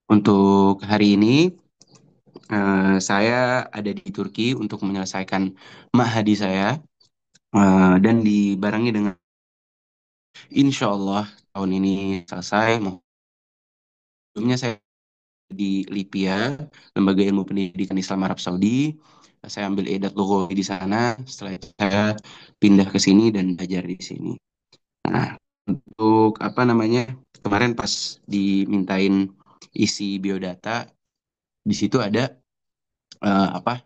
Untuk hari ini saya ada di Turki untuk menyelesaikan ma'hadi saya dan dibarengi dengan insya Allah tahun ini selesai. Sebelumnya saya di Lipia, Lembaga Ilmu Pendidikan Islam Arab Saudi. Saya ambil edat logo di sana. Setelah itu saya pindah ke sini dan belajar di sini. Nah, untuk apa namanya? Kemarin pas dimintain isi biodata, di situ ada apa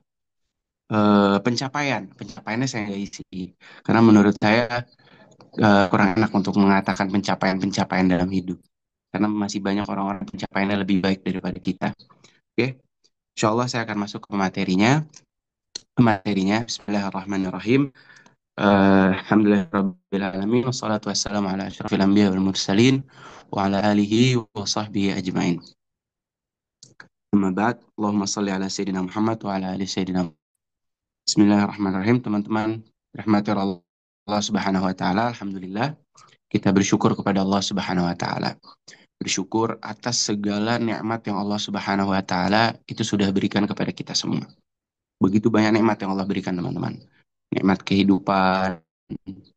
pencapaiannya saya nggak isi karena menurut saya kurang enak untuk mengatakan pencapaian-pencapaian dalam hidup karena masih banyak orang-orang pencapaiannya lebih baik daripada kita. Oke, Insya Allah saya akan masuk ke materinya. Bismillahirrahmanirrahim. Alhamdulillahirabbil alamin wassalatu wassalamu ala asyrafil anbiya wal mursalin wa ala alihi wa sahbihi ajmain. Amma ba'd. Allahumma shalli ala sayyidina Muhammad wa ala ali sayyidina. Bismillahirrahmanirrahim, teman-teman. Rahmati Allah Subhanahu wa taala. Alhamdulillah, kita bersyukur kepada Allah Subhanahu wa taala. Bersyukur atas segala nikmat yang Allah Subhanahu wa taala itu sudah berikan kepada kita semua. Begitu banyak nikmat yang Allah berikan, teman-teman. Nikmat kehidupan,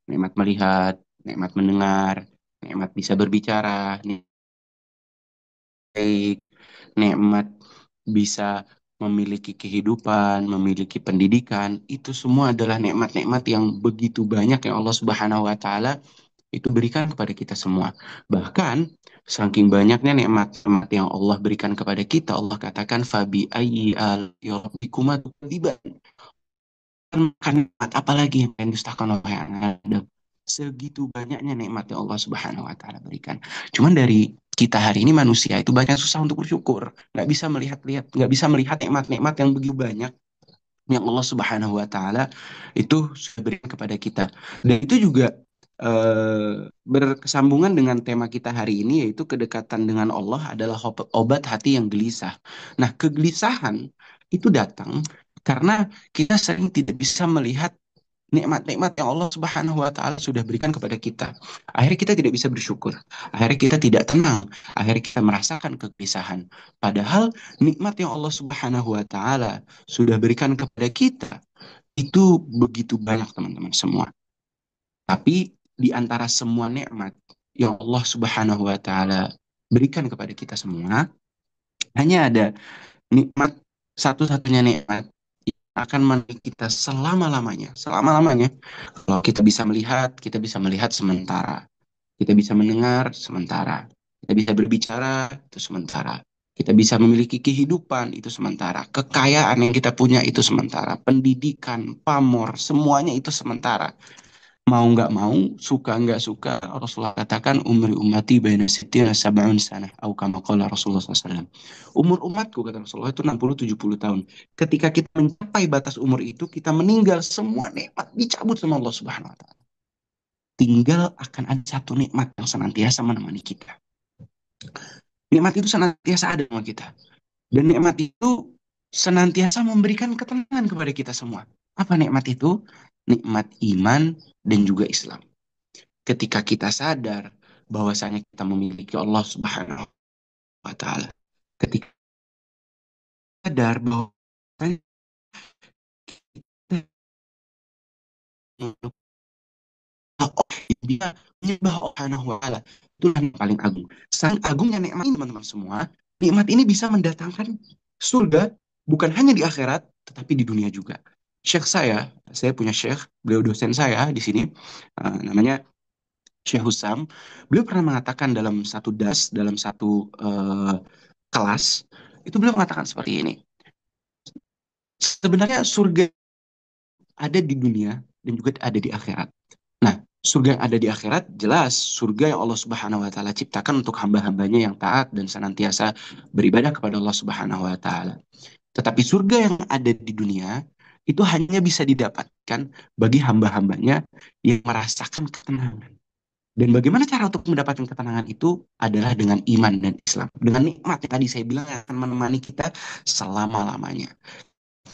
nikmat melihat, nikmat mendengar, nikmat bisa berbicara, nikmat bisa memiliki kehidupan, memiliki pendidikan, itu semua adalah nikmat-nikmat yang begitu banyak yang Allah Subhanahu wa taala itu berikan kepada kita semua. Bahkan saking banyaknya nikmat-nikmat yang Allah berikan kepada kita, Allah katakan fabi ayyi ala'i rabbikuma tukadziban. Makan nikmat apalagi yang pengen dustakan oleh anak Adam. Segitu banyaknya nikmat yang Allah Subhanahu wa taala berikan. Cuman dari kita hari ini manusia itu banyak susah untuk bersyukur. Nggak bisa melihat nikmat-nikmat yang begitu banyak yang Allah Subhanahu wa taala itu sudah berikan kepada kita. Dan itu juga berkesambungan dengan tema kita hari ini, yaitu kedekatan dengan Allah adalah obat hati yang gelisah. Nah, kegelisahan itu datang karena kita sering tidak bisa melihat nikmat-nikmat yang Allah Subhanahu wa taala sudah berikan kepada kita. Akhirnya kita tidak bisa bersyukur. Akhirnya kita tidak tenang. Akhirnya kita merasakan kegelisahan. Padahal nikmat yang Allah Subhanahu wa taala sudah berikan kepada kita itu begitu banyak, teman-teman semua. Tapi di antara semua nikmat yang Allah Subhanahu wa taala berikan kepada kita semua, hanya ada nikmat, satu-satunya nikmat akan menemani kita selama-lamanya. Selama-lamanya. Kalau kita bisa melihat sementara. Kita bisa mendengar sementara. Kita bisa berbicara itu sementara. Kita bisa memiliki kehidupan itu sementara. Kekayaan yang kita punya itu sementara. Pendidikan, pamor, semuanya itu sementara. Mau nggak mau, suka nggak suka, Rasulullah katakan umri ummati baina sittina sab'un sanah, atau kama qala Rasulullah SAW. Umur umatku, kata Rasulullah, itu 60-70 tahun. Ketika kita mencapai batas umur itu, kita meninggal, semua nikmat dicabut sama Allah Subhanahu wa taala. Tinggal akan ada satu nikmat yang senantiasa menemani kita. Nikmat itu senantiasa ada sama kita. Dan nikmat itu senantiasa memberikan ketenangan kepada kita semua. Apa nikmat itu? Nikmat iman dan juga Islam. Ketika kita sadar bahwasanya kita memiliki Allah Subhanahu wa taala, ketika sadar bahwa dia menyembah Allah Subhanahu wa taala, itulah yang paling agung. Sang agungnya nikmat ini, teman-teman semua, nikmat ini bisa mendatangkan surga bukan hanya di akhirat tetapi di dunia juga. Saya punya syekh, beliau dosen saya di sini, namanya Syekh Husam. Beliau pernah mengatakan dalam satu kelas, itu beliau mengatakan seperti ini. Sebenarnya surga ada di dunia dan juga ada di akhirat. Nah, surga yang ada di akhirat jelas surga yang Allah Subhanahu wa taala ciptakan untuk hamba-hambanya yang taat dan senantiasa beribadah kepada Allah Subhanahu wa taala. Tetapi surga yang ada di dunia itu hanya bisa didapatkan bagi hamba-hambanya yang merasakan ketenangan. Dan bagaimana cara untuk mendapatkan ketenangan itu adalah dengan iman dan Islam. Dengan nikmat yang tadi saya bilang yang akan menemani kita selama-lamanya.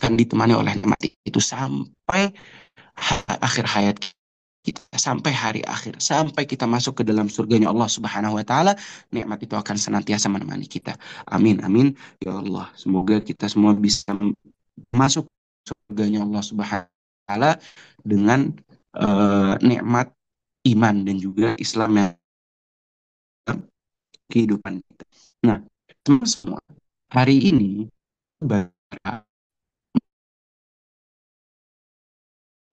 Akan ditemani oleh nikmat itu sampai akhir hayat kita sampai hari akhir, sampai kita masuk ke dalam surganya Allah Subhanahu wa taala, nikmat itu akan senantiasa menemani kita. Amin amin ya Allah. Semoga kita semua bisa masuk surganya Allah Subhanahu wa taala dengan nikmat iman dan juga Islam yang kehidupan kita. Nah, teman semua, hari ini banyak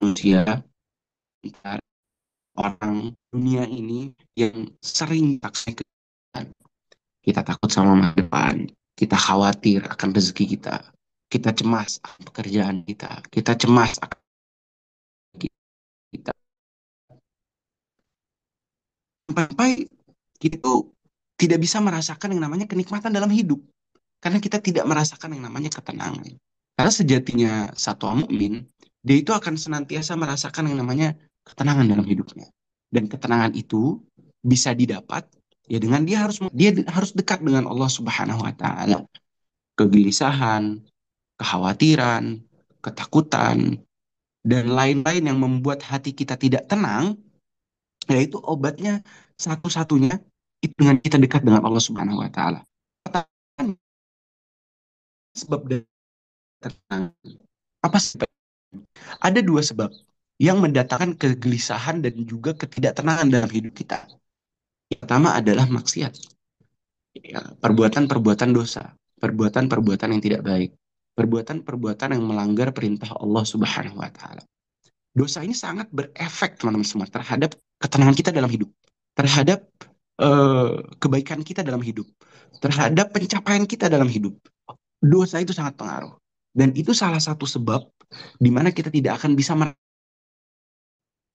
manusia, orang dunia ini yang sering saksikan. Kita takut sama masa depan, kita khawatir akan rezeki kita cemas akan pekerjaan kita cemas akan kita. Sampai kita tuh tidak bisa merasakan yang namanya kenikmatan dalam hidup. Karena kita tidak merasakan yang namanya ketenangan. Karena sejatinya satu mukmin, dia itu akan senantiasa merasakan yang namanya ketenangan dalam hidupnya. Dan ketenangan itu bisa didapat ya dengan dia harus dekat dengan Allah Subhanahu wa taala. Kegelisahan, kekhawatiran, ketakutan, dan lain-lain yang membuat hati kita tidak tenang, yaitu obatnya satu-satunya itu dengan kita dekat dengan Allah Subhanahu wa taala. Sebab dari tenang. Apa sebab? Ada dua sebab yang mendatangkan kegelisahan dan juga ketidaktenangan dalam hidup kita. Yang pertama adalah maksiat, ya, perbuatan-perbuatan dosa, perbuatan-perbuatan yang tidak baik, perbuatan-perbuatan yang melanggar perintah Allah Subhanahu wa taala. Dosa ini sangat berefek teman-teman semua terhadap ketenangan kita dalam hidup, terhadap kebaikan kita dalam hidup, terhadap pencapaian kita dalam hidup. Dosa itu sangat pengaruh. Dan itu salah satu sebab di mana kita tidak akan bisa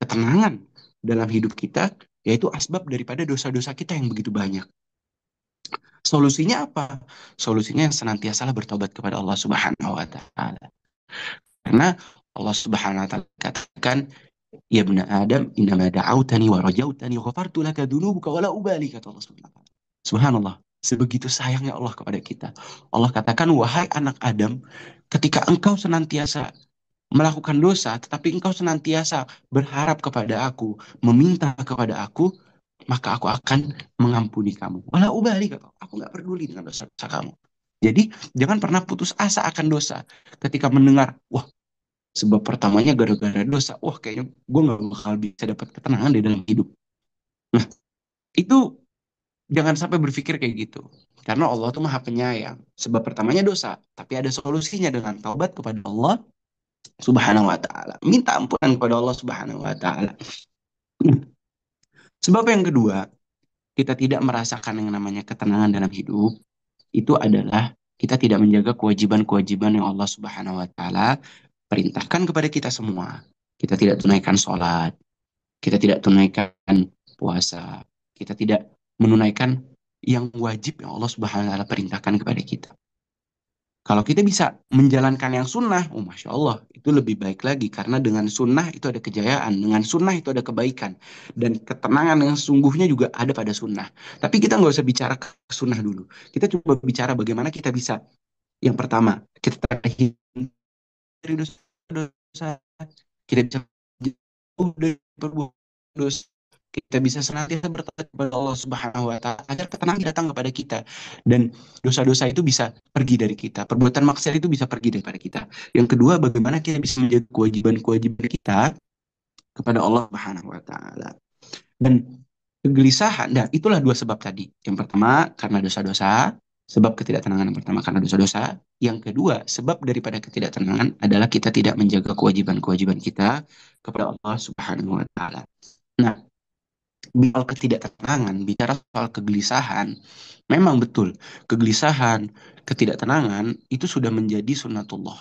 ketenangan dalam hidup kita, yaitu asbab daripada dosa-dosa kita yang begitu banyak. Solusinya apa? Solusinya yang senantiasa bertobat kepada Allah Subhanahu wa taala. Karena Allah Subhanahu wa taala katakan, "Ya bani Adam, innama da'autani wa rajautani ghafartu laka dzunubuka wa la ubali," kata Allah Subhanahu wa taala. Subhanallah, sebegitu sayangnya Allah kepada kita. Allah katakan, "Wahai anak Adam, ketika engkau senantiasa melakukan dosa, tetapi engkau senantiasa berharap kepada aku, meminta kepada aku, maka aku akan mengampuni kamu. Walau ubali, kata aku nggak peduli dengan dosa-dosa kamu." Jadi jangan pernah putus asa akan dosa. Ketika mendengar, wah sebab pertamanya gara-gara dosa, wah kayaknya gue nggak bakal bisa dapat ketenangan di dalam hidup. Nah itu jangan sampai berpikir kayak gitu. Karena Allah tuh maha penyayang. Sebab pertamanya dosa, tapi ada solusinya dengan taubat kepada Allah Subhanahu wa taala. Minta ampunan kepada Allah Subhanahu wa taala. Sebab yang kedua, kita tidak merasakan yang namanya ketenangan dalam hidup, itu adalah kita tidak menjaga kewajiban-kewajiban yang Allah Subhanahu wa taala perintahkan kepada kita semua. Kita tidak tunaikan sholat, kita tidak tunaikan puasa, kita tidak menunaikan yang wajib yang Allah Subhanahu wa taala perintahkan kepada kita. Kalau kita bisa menjalankan yang sunnah, oh Masya Allah, itu lebih baik lagi. Karena dengan sunnah itu ada kejayaan, dengan sunnah itu ada kebaikan. Dan ketenangan yang sungguhnya juga ada pada sunnah. Tapi kita nggak usah bicara ke sunnah dulu. Kita coba bicara bagaimana kita bisa, yang pertama, kita terhindar dari dosa-dosa. Kita bisa jauh dari perbuatan dosa. Kita bisa senantiasa bertobat kepada Allah Subhanahu wa taala agar ketenangan datang kepada kita dan dosa-dosa itu bisa pergi dari kita. Perbuatan maksiat itu bisa pergi daripada kita. Yang kedua, bagaimana kita bisa menjaga kewajiban-kewajiban kita kepada Allah Subhanahu wa taala. Dan kegelisahan, nah itulah dua sebab tadi. Yang pertama karena dosa-dosa, sebab ketidaktenangan yang pertama karena dosa-dosa. Yang kedua, sebab daripada ketidaktenangan adalah kita tidak menjaga kewajiban-kewajiban kita kepada Allah Subhanahu wa taala. Nah, soal ketidaktenangan, bicara soal kegelisahan, memang betul, kegelisahan, ketidaktenangan itu sudah menjadi sunnatullah.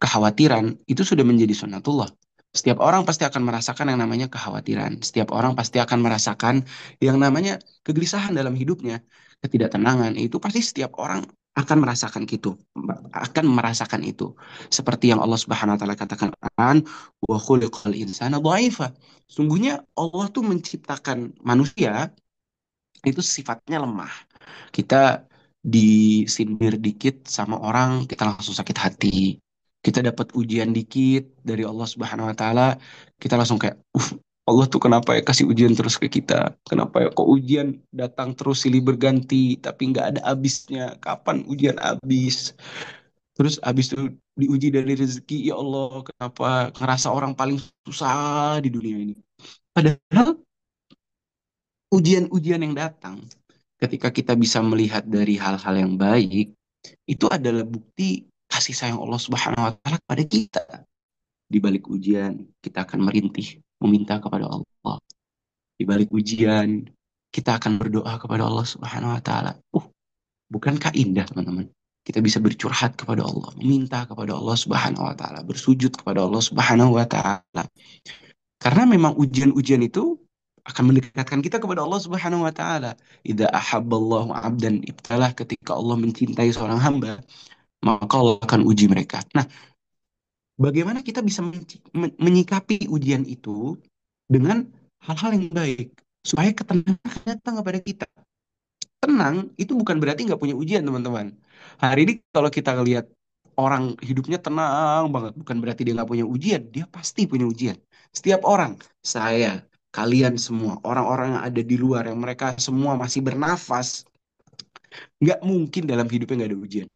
Kekhawatiran itu sudah menjadi sunnatullah. Setiap orang pasti akan merasakan yang namanya kekhawatiran. Setiap orang pasti akan merasakan yang namanya kegelisahan dalam hidupnya. Ketidaktenangan itu pasti setiap orang akan merasakan itu. Seperti yang Allah Subhanahu wa taala katakan, wa khuliqal insana dha'ifa. Sungguhnya Allah tuh menciptakan manusia itu sifatnya lemah. Kita disindir dikit sama orang, kita langsung sakit hati. Kita dapat ujian dikit dari Allah Subhanahu wa taala, kita langsung kayak Allah tuh kenapa ya kasih ujian terus ke kita? Kenapa ya kok ujian datang terus silih berganti tapi nggak ada habisnya? Kapan ujian habis? Terus habis itu diuji dari rezeki, ya Allah, kenapa ngerasa orang paling susah di dunia ini? Padahal ujian-ujian yang datang ketika kita bisa melihat dari hal-hal yang baik, itu adalah bukti kasih sayang Allah Subhanahu wa taala kepada kita. Di balik ujian, kita akan merintih, meminta kepada Allah. Di balik ujian, kita akan berdoa kepada Allah Subhanahu wa taala. Bukankah indah, teman-teman? Kita bisa bercurhat kepada Allah, meminta kepada Allah Subhanahu wa taala, bersujud kepada Allah Subhanahu wa taala. Karena memang ujian-ujian itu akan mendekatkan kita kepada Allah Subhanahu wa taala. Idza ahabballahu 'abdan ibtalah, ketika Allah mencintai seorang hamba, maka Allah akan uji mereka. Nah, bagaimana kita bisa menyikapi ujian itu dengan hal-hal yang baik supaya ketenangan datang kepada kita. Tenang itu bukan berarti nggak punya ujian, teman-teman. Hari ini kalau kita lihat orang hidupnya tenang banget, bukan berarti dia nggak punya ujian. Dia pasti punya ujian. Setiap orang, saya, kalian semua, orang-orang yang ada di luar, yang mereka semua masih bernafas, nggak mungkin dalam hidupnya nggak ada ujian.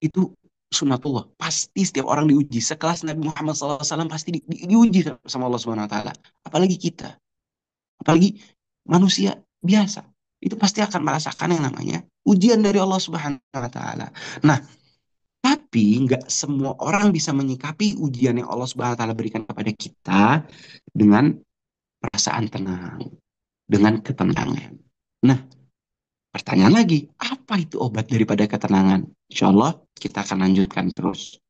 Itu sunatullah. Pasti setiap orang diuji. Sekelas Nabi Muhammad SAW pasti diuji sama Allah Subhanahu Wa Taala. Apalagi kita, apalagi manusia biasa, itu pasti akan merasakan yang namanya ujian dari Allah Subhanahu Wa Taala. Nah, tapi nggak semua orang bisa menyikapi ujian yang Allah Subhanahu Wa Taala berikan kepada kita dengan perasaan tenang, dengan ketenangan. Nah, pertanyaan lagi, apa itu obat daripada ketenangan? Insya Allah kita akan lanjutkan terus.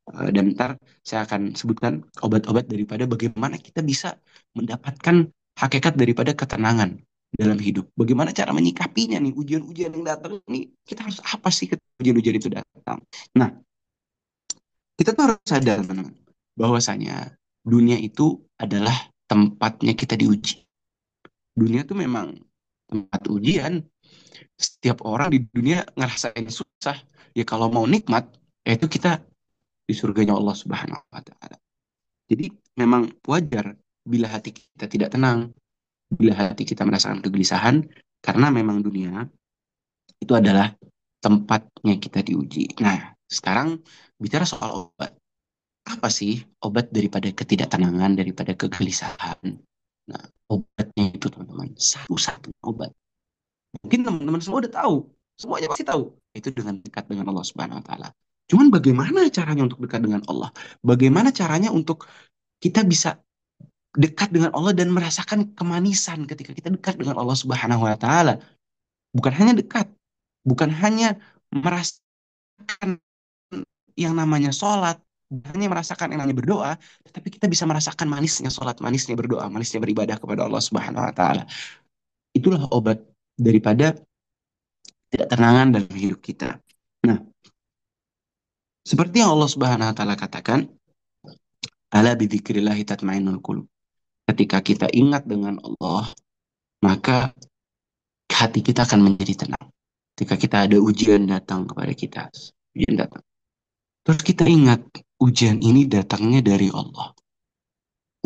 Dan ntar saya akan sebutkan obat-obat daripada bagaimana kita bisa mendapatkan hakikat daripada ketenangan dalam hidup. Bagaimana cara menyikapinya nih, ujian-ujian yang datang nih, kita harus apa sih ketika ujian-ujian itu datang? Nah, kita tuh harus sadar, teman-teman, bahwasanya dunia itu adalah tempatnya kita diuji. Dunia tuh memang tempat ujian. Setiap orang di dunia ngerasain susah. Ya kalau mau nikmat, ya itu kita di surganya Allah Subhanahu wa taala. Jadi memang wajar bila hati kita tidak tenang, bila hati kita merasakan kegelisahan, karena memang dunia itu adalah tempatnya kita diuji. Nah, sekarang bicara soal obat. Apa sih obat daripada ketidaktenangan, daripada kegelisahan? Nah, obatnya itu, teman-teman, satu-satunya obat. Mungkin teman-teman semua udah tahu, semuanya pasti tahu. Itu dengan dekat dengan Allah Subhanahu wa taala. Cuman bagaimana caranya untuk dekat dengan Allah? Bagaimana caranya untuk kita bisa dekat dengan Allah dan merasakan kemanisan ketika kita dekat dengan Allah Subhanahu wa taala? Bukan hanya dekat, bukan hanya merasakan yang namanya sholat, bukan hanya merasakan yang namanya berdoa, tetapi kita bisa merasakan manisnya sholat, manisnya berdoa, manisnya beribadah kepada Allah Subhanahu wa taala. Itulah obat daripada tidak tenangan dalam hidup kita. Nah, seperti yang Allah Subhanahu wa taala katakan, ala bidzikrillah tatmainnul qulub. Ketika kita ingat dengan Allah, maka hati kita akan menjadi tenang. Ketika kita ada ujian datang kepada kita, ujian datang. Terus kita ingat, ujian ini datangnya dari Allah.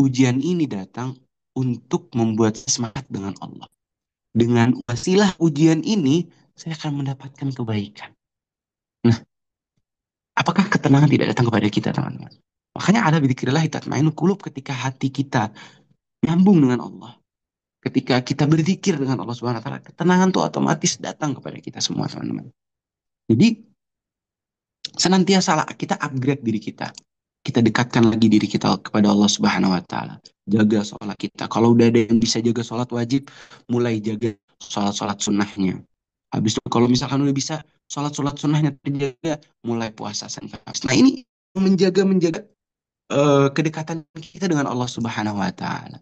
Ujian ini datang untuk membuat semangat dengan Allah. Dengan wasilah ujian ini, saya akan mendapatkan kebaikan. Nah, apakah ketenangan tidak datang kepada kita, teman-teman? Makanya ada bidzikrillah tatmainnul qulub, ketika hati kita nyambung dengan Allah. Ketika kita berzikir dengan Allah Subhanahu wa taala, ketenangan itu otomatis datang kepada kita semua, teman-teman. Jadi, senantiasa kita upgrade diri kita. Kita dekatkan lagi diri kita kepada Allah Subhanahu wa taala. Jaga sholat kita. Kalau udah ada yang bisa jaga sholat wajib, mulai jaga sholat-sholat sunnahnya. Habis itu kalau misalkan udah bisa sholat-sholat sunnahnya terjaga, mulai puasa Senin Kamis. Nah, ini menjaga kedekatan kita dengan Allah Subhanahu wa taala.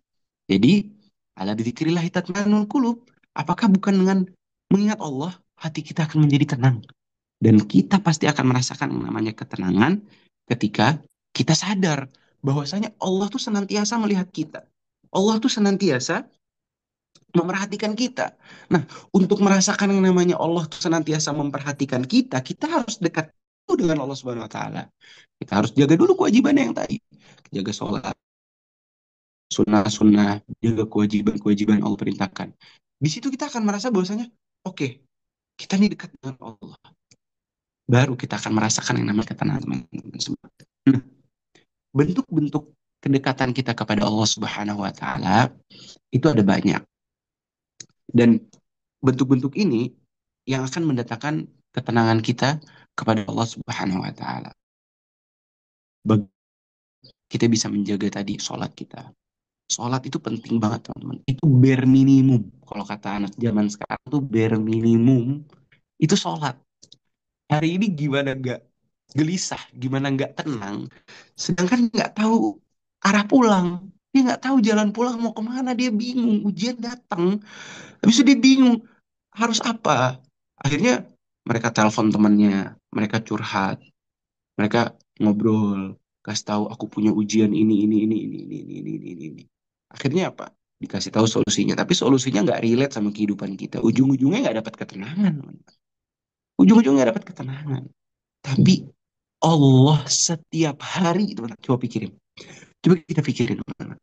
Jadi, ala dzikrillah tatmainnul qulub. Apakah bukan dengan mengingat Allah, hati kita akan menjadi tenang? Dan kita pasti akan merasakan yang namanya ketenangan ketika kita sadar bahwasanya Allah tuh senantiasa melihat kita. Allah tuh senantiasa memerhatikan kita. Nah, untuk merasakan yang namanya Allah tuh senantiasa memperhatikan kita, kita harus dekat dulu dengan Allah Subhanahu wa taala. Kita harus jaga dulu kewajiban yang tadi. Jaga sholat, sunnah-sunnah, jaga kewajiban-kewajiban yang Allah perintahkan. Di situ kita akan merasa bahwasanya, oke, kita ini dekat dengan Allah. Baru kita akan merasakan yang namanya ketenangan, teman-teman semua. Nah, bentuk-bentuk kedekatan kita kepada Allah Subhanahu wa taala itu ada banyak. Dan bentuk-bentuk ini yang akan mendatangkan ketenangan kita kepada Allah Subhanahu wa taala. Kita bisa menjaga tadi sholat kita. Sholat itu penting banget, teman-teman. Itu bare minimum. Kalau kata anak zaman sekarang tuh bare minimum itu sholat. Hari ini gimana nggak gelisah, gimana nggak tenang, sedangkan nggak tahu arah pulang. Dia nggak tahu jalan pulang mau kemana, dia bingung. Ujian datang, habis itu dia bingung harus apa. Akhirnya mereka telepon temannya, mereka curhat, mereka ngobrol, kasih tahu aku punya ujian ini. Akhirnya apa? Dikasih tahu solusinya, tapi solusinya nggak relate sama kehidupan kita. Ujung-ujungnya nggak dapat ketenangan. Ujung-ujungnya nggak dapat ketenangan. Tapi Allah setiap hari, teman-teman, coba pikirin. Coba kita pikirin, teman-teman.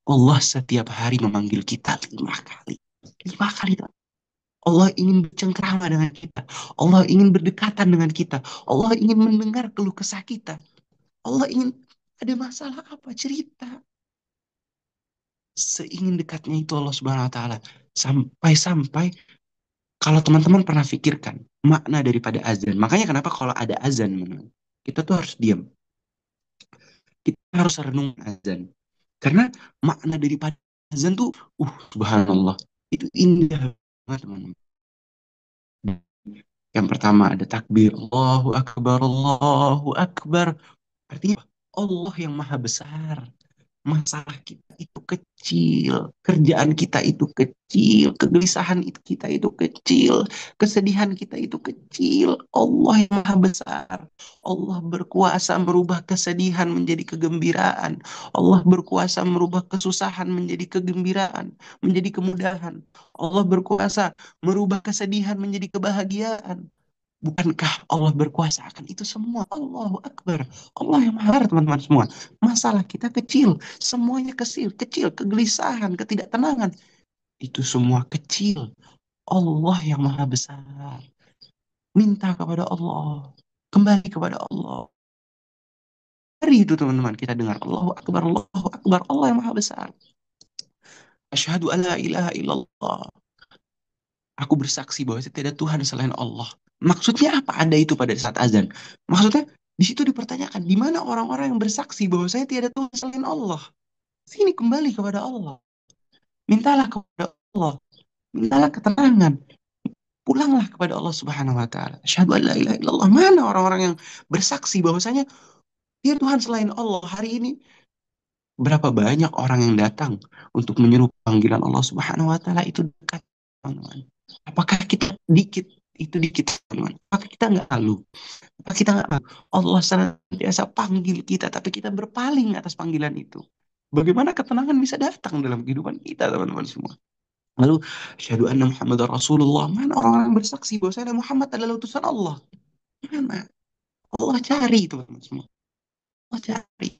Allah setiap hari memanggil kita 5 kali. 5 kali, teman. Allah ingin bercengkrama dengan kita. Allah ingin berdekatan dengan kita. Allah ingin mendengar keluh kesah kita. Allah ingin, ada masalah apa, cerita. Seingin dekatnya itu Allah Subhanahu wa taala. Sampai-sampai kalau teman-teman pernah pikirkan makna daripada azan. Makanya kenapa kalau ada azan, teman-teman, kita tuh harus diam. Kita harus renung azan. Karena makna daripada azan tuh, subhanallah, itu indah banget, teman-teman. Yang pertama ada takbir, Allahu Akbar, Allahu Akbar. Artinya Allah yang maha besar. Masalah kita itu kecil, kerjaan kita itu kecil, kegelisahan kita itu kecil, kesedihan kita itu kecil. Allah yang maha besar. Allah berkuasa merubah kesedihan menjadi kegembiraan. Allah berkuasa merubah kesusahan menjadi kegembiraan, menjadi kemudahan. Allah berkuasa merubah kesedihan menjadi kebahagiaan. Bukankah Allah berkuasa akan itu semua? Allahu Akbar. Allah yang maha besar, teman-teman semua. Masalah kita kecil. Semuanya kecil. Kecil. Kegelisahan, ketidaktenangan. Itu semua kecil. Allah yang maha besar. Minta kepada Allah. Kembali kepada Allah. Hari itu, teman-teman, kita dengar Allahu Akbar, Allahu Akbar. Allah yang maha besar. Asyhadu an la ilaha illallah. Aku bersaksi bahwa tidak ada Tuhan selain Allah. Maksudnya apa ada itu pada saat azan? Maksudnya di situ dipertanyakan di mana orang-orang yang bersaksi bahwa saya tidak ada Tuhan selain Allah. Sini kembali kepada Allah. Mintalah kepada Allah. Mintalah ketenangan. Pulanglah kepada Allah Subhanahu wa taala. Asyhadu an la ilaha illallah. Mana orang-orang yang bersaksi bahwasanya dia Tuhan selain Allah? Hari ini berapa banyak orang yang datang untuk menyeru panggilan Allah Subhanahu wa taala itu dekat, teman-teman. Apakah kita dikit itu dikit, teman-teman? Apakah kita nggak lalu? Apakah kita nggak lalu? Allah senantiasa panggil kita, tapi kita berpaling atas panggilan itu. Bagaimana ketenangan bisa datang dalam kehidupan kita, teman-teman semua? Lalu, syahadu anna Muhammad Rasulullah. Mana orang-orang yang bersaksi bahwa saya Muhammad adalah utusan Allah? Mana? Allah cari, teman-teman semua. Allah cari.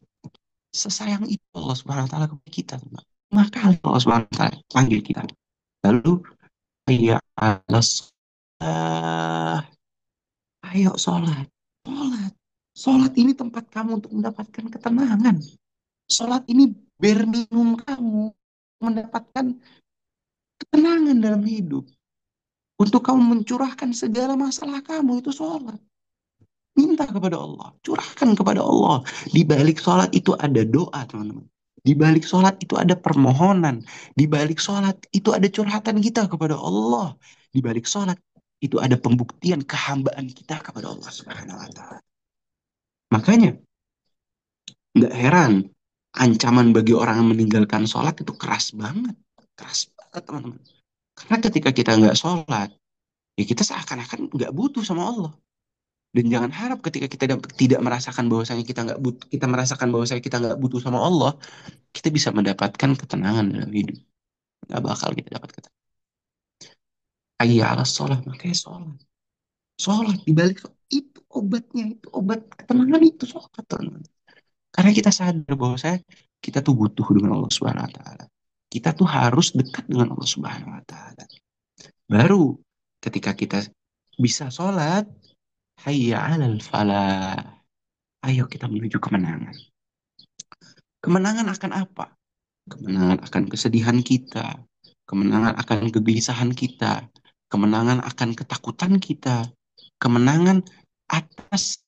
Sesayang itu Allah Subhanahu wa taala kepada kita, teman. Maka Allah Subhanahu wa taala panggil kita. Lalu, ya alas, ayo sholat. Sholat. Sholat ini tempat kamu untuk mendapatkan ketenangan. Sholat ini berminum kamu mendapatkan ketenangan dalam hidup. Untuk kamu mencurahkan segala masalah kamu itu sholat. Minta kepada Allah. Curahkan kepada Allah. Di balik sholat itu ada doa, teman-teman. Di balik sholat itu ada permohonan. Di balik sholat itu ada curhatan kita kepada Allah. Di balik sholat itu ada pembuktian kehambaan kita kepada Allah Subhanahu wa taala. Makanya nggak heran ancaman bagi orang yang meninggalkan sholat itu keras banget. Keras banget, teman-teman. Karena ketika kita nggak sholat, ya kita seakan-akan nggak butuh sama Allah. Dan jangan harap ketika kita tidak merasakan bahwasanya kita nggak butuh, kita merasakan bahwasanya kita nggak butuh sama Allah, kita bisa mendapatkan ketenangan dalam hidup. Nggak bakal kita dapat ketenangan. Hayya ala sholat, makanya sholat. Sholat dibalik itu obatnya, itu obat ketenangan itu sholat, teman-teman. Karena kita sadar bahwa kita tuh butuh dengan Allah Subhanahu wa taala. Kita tuh harus dekat dengan Allah Subhanahu wa taala. Baru ketika kita bisa sholat, hayya 'alal falah. Ayo kita menuju kemenangan. Kemenangan akan apa? Kemenangan akan kesedihan kita, kemenangan akan kegelisahan kita, kemenangan akan ketakutan kita, kemenangan atas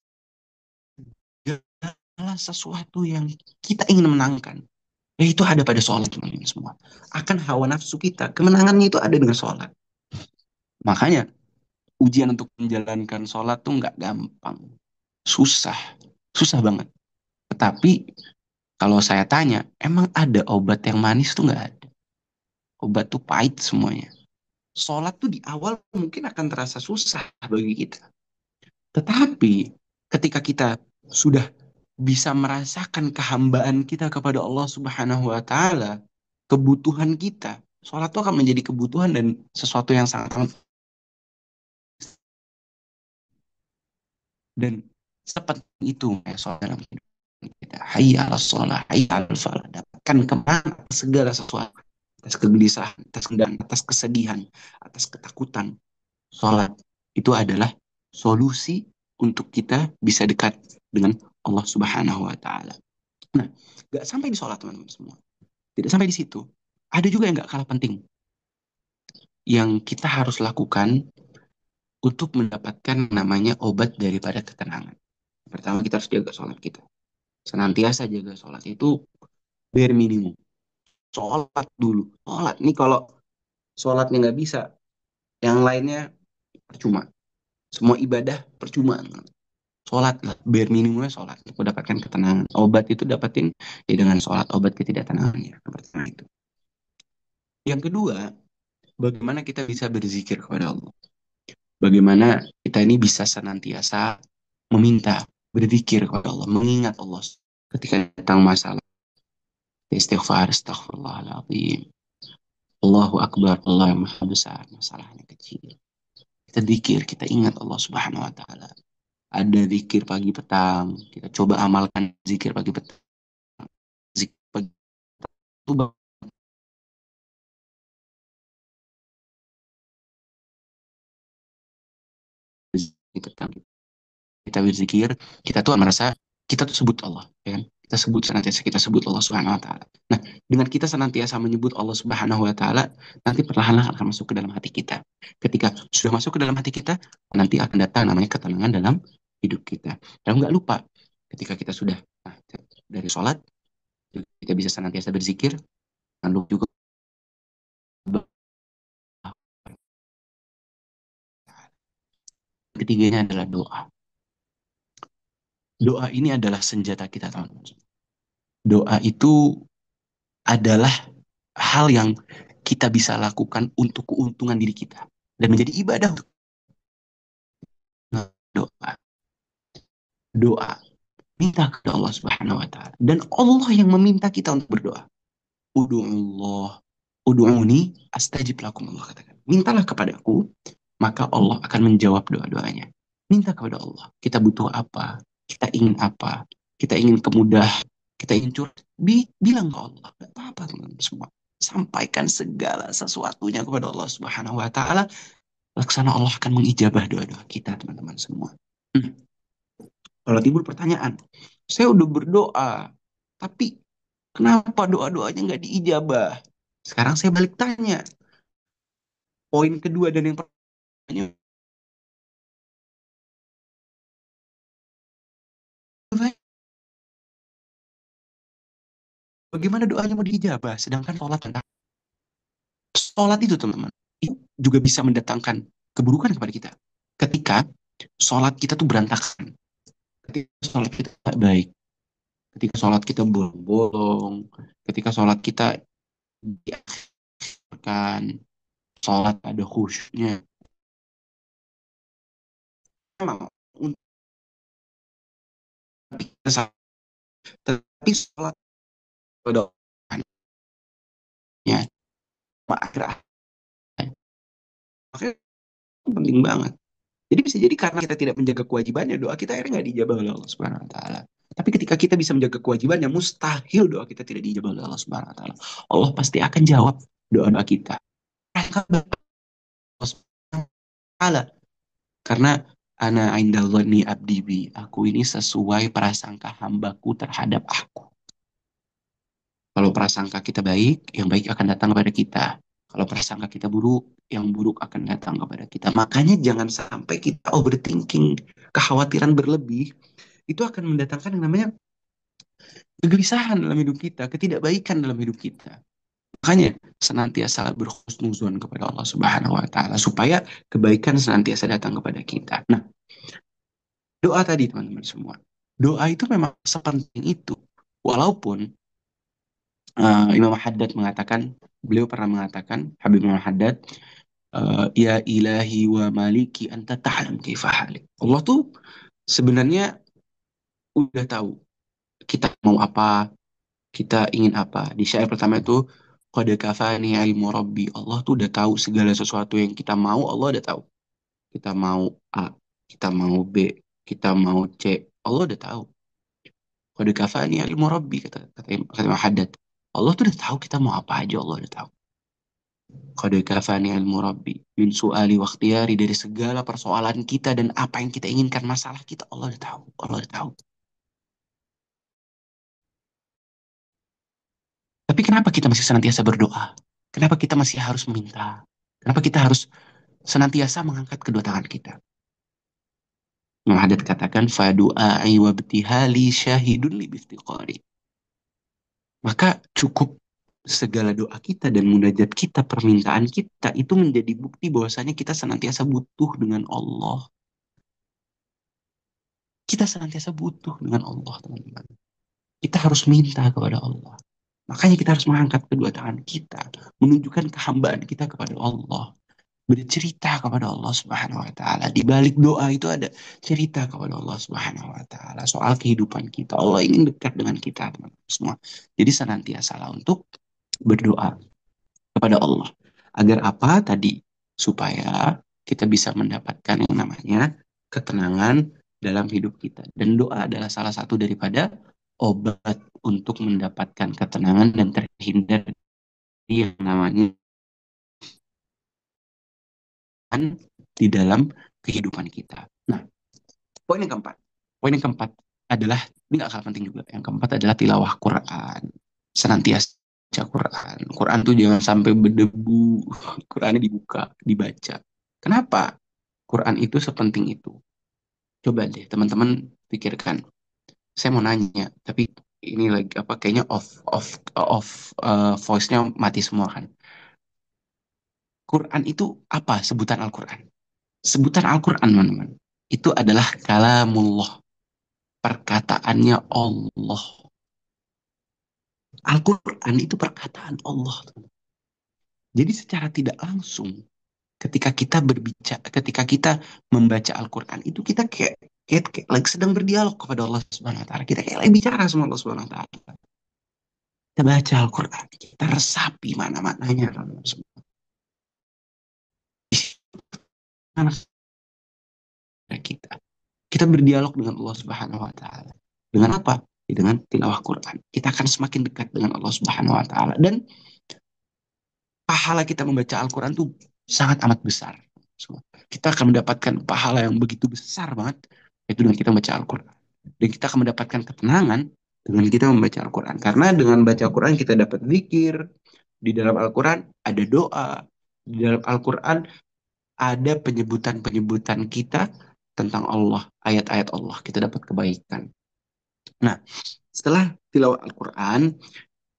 segala sesuatu yang kita ingin menangkan. Ya itu ada pada sholat teman-teman semua. Akan hawa nafsu kita, kemenangannya itu ada dengan sholat. Makanya ujian untuk menjalankan sholat tuh nggak gampang. Susah, susah banget. Tetapi kalau saya tanya, emang ada obat yang manis tuh nggak ada. Obat tuh pahit semuanya. Sholat tuh di awal mungkin akan terasa susah bagi kita. Tetapi ketika kita sudah bisa merasakan kehambaan kita kepada Allah Subhanahu wa taala, kebutuhan kita, sholat itu akan menjadi kebutuhan dan sesuatu yang sangat dan sepenting itu ya sholat dalam hidup kita. Hayya 'alas shalah, hayya 'alal falah. Dapatkan kemana segala sesuatu atas kegelisahan, atas kendang, atas kesedihan, atas ketakutan. Sholat itu adalah solusi untuk kita bisa dekat dengan Allah Subhanahu wa taala. Nah, gak sampai di sholat teman-teman semua. Tidak sampai di situ. Ada juga yang gak kalah penting yang kita harus lakukan untuk mendapatkan namanya obat daripada ketenangan. Pertama kita harus jaga sholat kita. Senantiasa jaga sholat itu bare minimum. Sholat dulu. Sholat. Nih kalau sholatnya nggak bisa, yang lainnya percuma. Semua ibadah percuma. Sholat lah, bare minimumnya sholat. Untuk mendapatkan ketenangan. Obat itu dapetin ya dengan sholat. Obat ketidaktenangan ya. Yang pertama itu. Yang kedua, bagaimana kita bisa berzikir kepada Allah. Bagaimana kita ini bisa senantiasa meminta, berzikir kepada Allah, mengingat Allah ketika datang masalah. Istighfar, astaghfirullahaladzim. Allahu Akbar, Allah yang maha besar, masalahnya kecil. Kita zikir, kita ingat Allah Subhanahu wa taala. Ada zikir pagi petang, kita coba amalkan zikir pagi petang. Zikir pagi petang itu petang. Kita berzikir, kita tuh merasa kita tuh sebut Allah, ya kan? Kita sebut senantiasa kita sebut Allah Subhanahu wa taala. Nah, dengan kita senantiasa menyebut Allah Subhanahu wa taala, nanti perlahan-lahan akan masuk ke dalam hati kita. Ketika sudah masuk ke dalam hati kita, nanti akan datang namanya ketenangan dalam hidup kita. Dan nggak lupa, ketika kita sudah dari sholat, kita bisa senantiasa berzikir, lalu juga ketiganya adalah doa. Doa ini adalah senjata kita, teman-teman. Doa itu adalah hal yang kita bisa lakukan untuk keuntungan diri kita dan menjadi ibadah untuk doa. Doa, minta kepada Allah Subhanahu wa taala dan Allah yang meminta kita untuk berdoa. Ud'ullah, ud'uni astajib lakum, Allah katakan. Mintalah kepadaku, maka Allah akan menjawab doa-doanya. Minta kepada Allah. Kita butuh apa? Kita ingin apa? Kita ingin kemudahan, kita ingin curhat. Bilang ke Allah. Gak apa-apa teman-teman semua. Sampaikan segala sesuatunya kepada Allah Subhanahu wa taala. Laksana Allah akan mengijabah doa-doa kita, teman-teman semua. Hmm. Kalau timbul pertanyaan, saya udah berdoa, tapi kenapa doa-doanya nggak diijabah? Sekarang saya balik tanya. Poin kedua dan yang pertanyaan, bagaimana doanya mau diijabah? Sedangkan sholat itu teman-teman, itu juga bisa mendatangkan keburukan kepada kita. Ketika sholat kita tuh berantakan, ketika sholat kita tak baik, ketika sholat kita bolong-bolong, ketika sholat kita diakhirkan, sholat ada khusyuknya. Memang, tapi sholat pada ya, akhir akhir penting banget. Jadi bisa jadi karena kita tidak menjaga kewajibannya, doa kita akhirnya nggak dijabah oleh Allah Subhanahu Wa Taala. Tapi ketika kita bisa menjaga kewajibannya, mustahil doa kita tidak dijawab oleh Allah Subhanahu wa taala. Allah pasti akan jawab doa-doa kita. Allah Subhanahu wa taala. Karena ana inda dzanni abdi bi. Aku ini sesuai prasangka hambaku terhadap aku. Kalau prasangka kita baik, yang baik akan datang kepada kita. Kalau prasangka kita buruk, yang buruk akan datang kepada kita. Makanya jangan sampai kita overthinking, kekhawatiran berlebih, itu akan mendatangkan yang namanya kegelisahan dalam hidup kita, ketidakbaikan dalam hidup kita. Makanya senantiasa berhusnuzon kepada Allah Subhanahu wa taala supaya kebaikan senantiasa datang kepada kita. Nah, doa tadi teman-teman semua. Doa itu memang sepenting itu. Walaupun Imam Haddad mengatakan, beliau pernah mengatakan, Habib Imam Haddad, ya ilahi wa maliki anta ta'lam kaifa halik. Allah tuh sebenarnya udah tahu kita mau apa, kita ingin apa. Di syair pertama itu, qad kafani ilmu rabbi. Allah tuh udah tahu segala sesuatu yang kita mau, Allah udah tahu. Kita mau A, kita mau B, kita mau C, Allah udah tahu. Qad kafani ilmu rabbi, kata Imam Haddad. Allah tuh udah tahu kita mau apa aja, Allah udah tahu. Qad kafani ilmu rabbi min su'ali wa ikhtiyari, dari segala persoalan kita dan apa yang kita inginkan, masalah kita, Allah udah tahu. Allah udah tahu. Tapi kenapa kita masih senantiasa berdoa? Kenapa kita masih harus meminta? Kenapa kita harus senantiasa mengangkat kedua tangan kita? Imam Haddad katakan, fadu'ai wabtihali syahidun li biftiqari. Maka cukup segala doa kita dan munajat kita, permintaan kita, itu menjadi bukti bahwasanya kita senantiasa butuh dengan Allah. Kita senantiasa butuh dengan Allah, teman-teman. Kita harus minta kepada Allah. Makanya kita harus mengangkat kedua tangan kita, menunjukkan kehambaan kita kepada Allah, bercerita kepada Allah Subhanahu wa taala. Di balik doa itu ada cerita kepada Allah Subhanahu wa taala soal kehidupan kita. Allah ingin dekat dengan kita, teman-teman semua. Jadi senantiasalah untuk berdoa kepada Allah. Agar apa tadi? Supaya kita bisa mendapatkan yang namanya ketenangan dalam hidup kita. Dan doa adalah salah satu daripada obat untuk mendapatkan ketenangan dan terhindar dari yang namanya di dalam kehidupan kita. Nah, poin yang keempat. Poin yang keempat adalah, ini gak kalah penting juga. Yang keempat adalah tilawah Quran. Senantiasa baca Quran. Quran tuh jangan sampai berdebu. Qurannya dibuka, dibaca. Kenapa Quran itu sepenting itu? Coba deh teman-teman pikirkan. Saya mau nanya, tapi ini lagi apa, kayaknya voice-nya mati semua kan. Quran itu apa sebutan Al-Quran? Sebutan Al-Quran, teman-teman, itu adalah kalamullah, perkataannya Allah. Al-Quran itu perkataan Allah. Jadi secara tidak langsung, ketika kita berbicara, ketika kita membaca Al-Quran itu, kita kayak lagi sedang berdialog kepada Allah Subhanahu Wa Taala. Kita kayak lagi bicara sama Allah Subhanahu Wa Taala. Kita baca Al-Quran, kita resapi mana-mananya. Kita kita berdialog dengan Allah Subhanahu Wa Taala. Dengan apa? Ya, dengan tilawah Quran. Kita akan semakin dekat dengan Allah Subhanahu Wa Taala, dan pahala kita membaca Al-Quran itu sangat amat besar. Kita akan mendapatkan pahala yang begitu besar banget, yaitu dengan kita membaca Al-Quran. Dan kita akan mendapatkan ketenangan dengan kita membaca Al-Quran. Karena dengan baca Al-Quran kita dapat zikir, di dalam Al-Quran ada doa, di dalam Al-Quran ada penyebutan-penyebutan kita tentang Allah, ayat-ayat Allah, kita dapat kebaikan. Nah, setelah tilawah Al-Quran,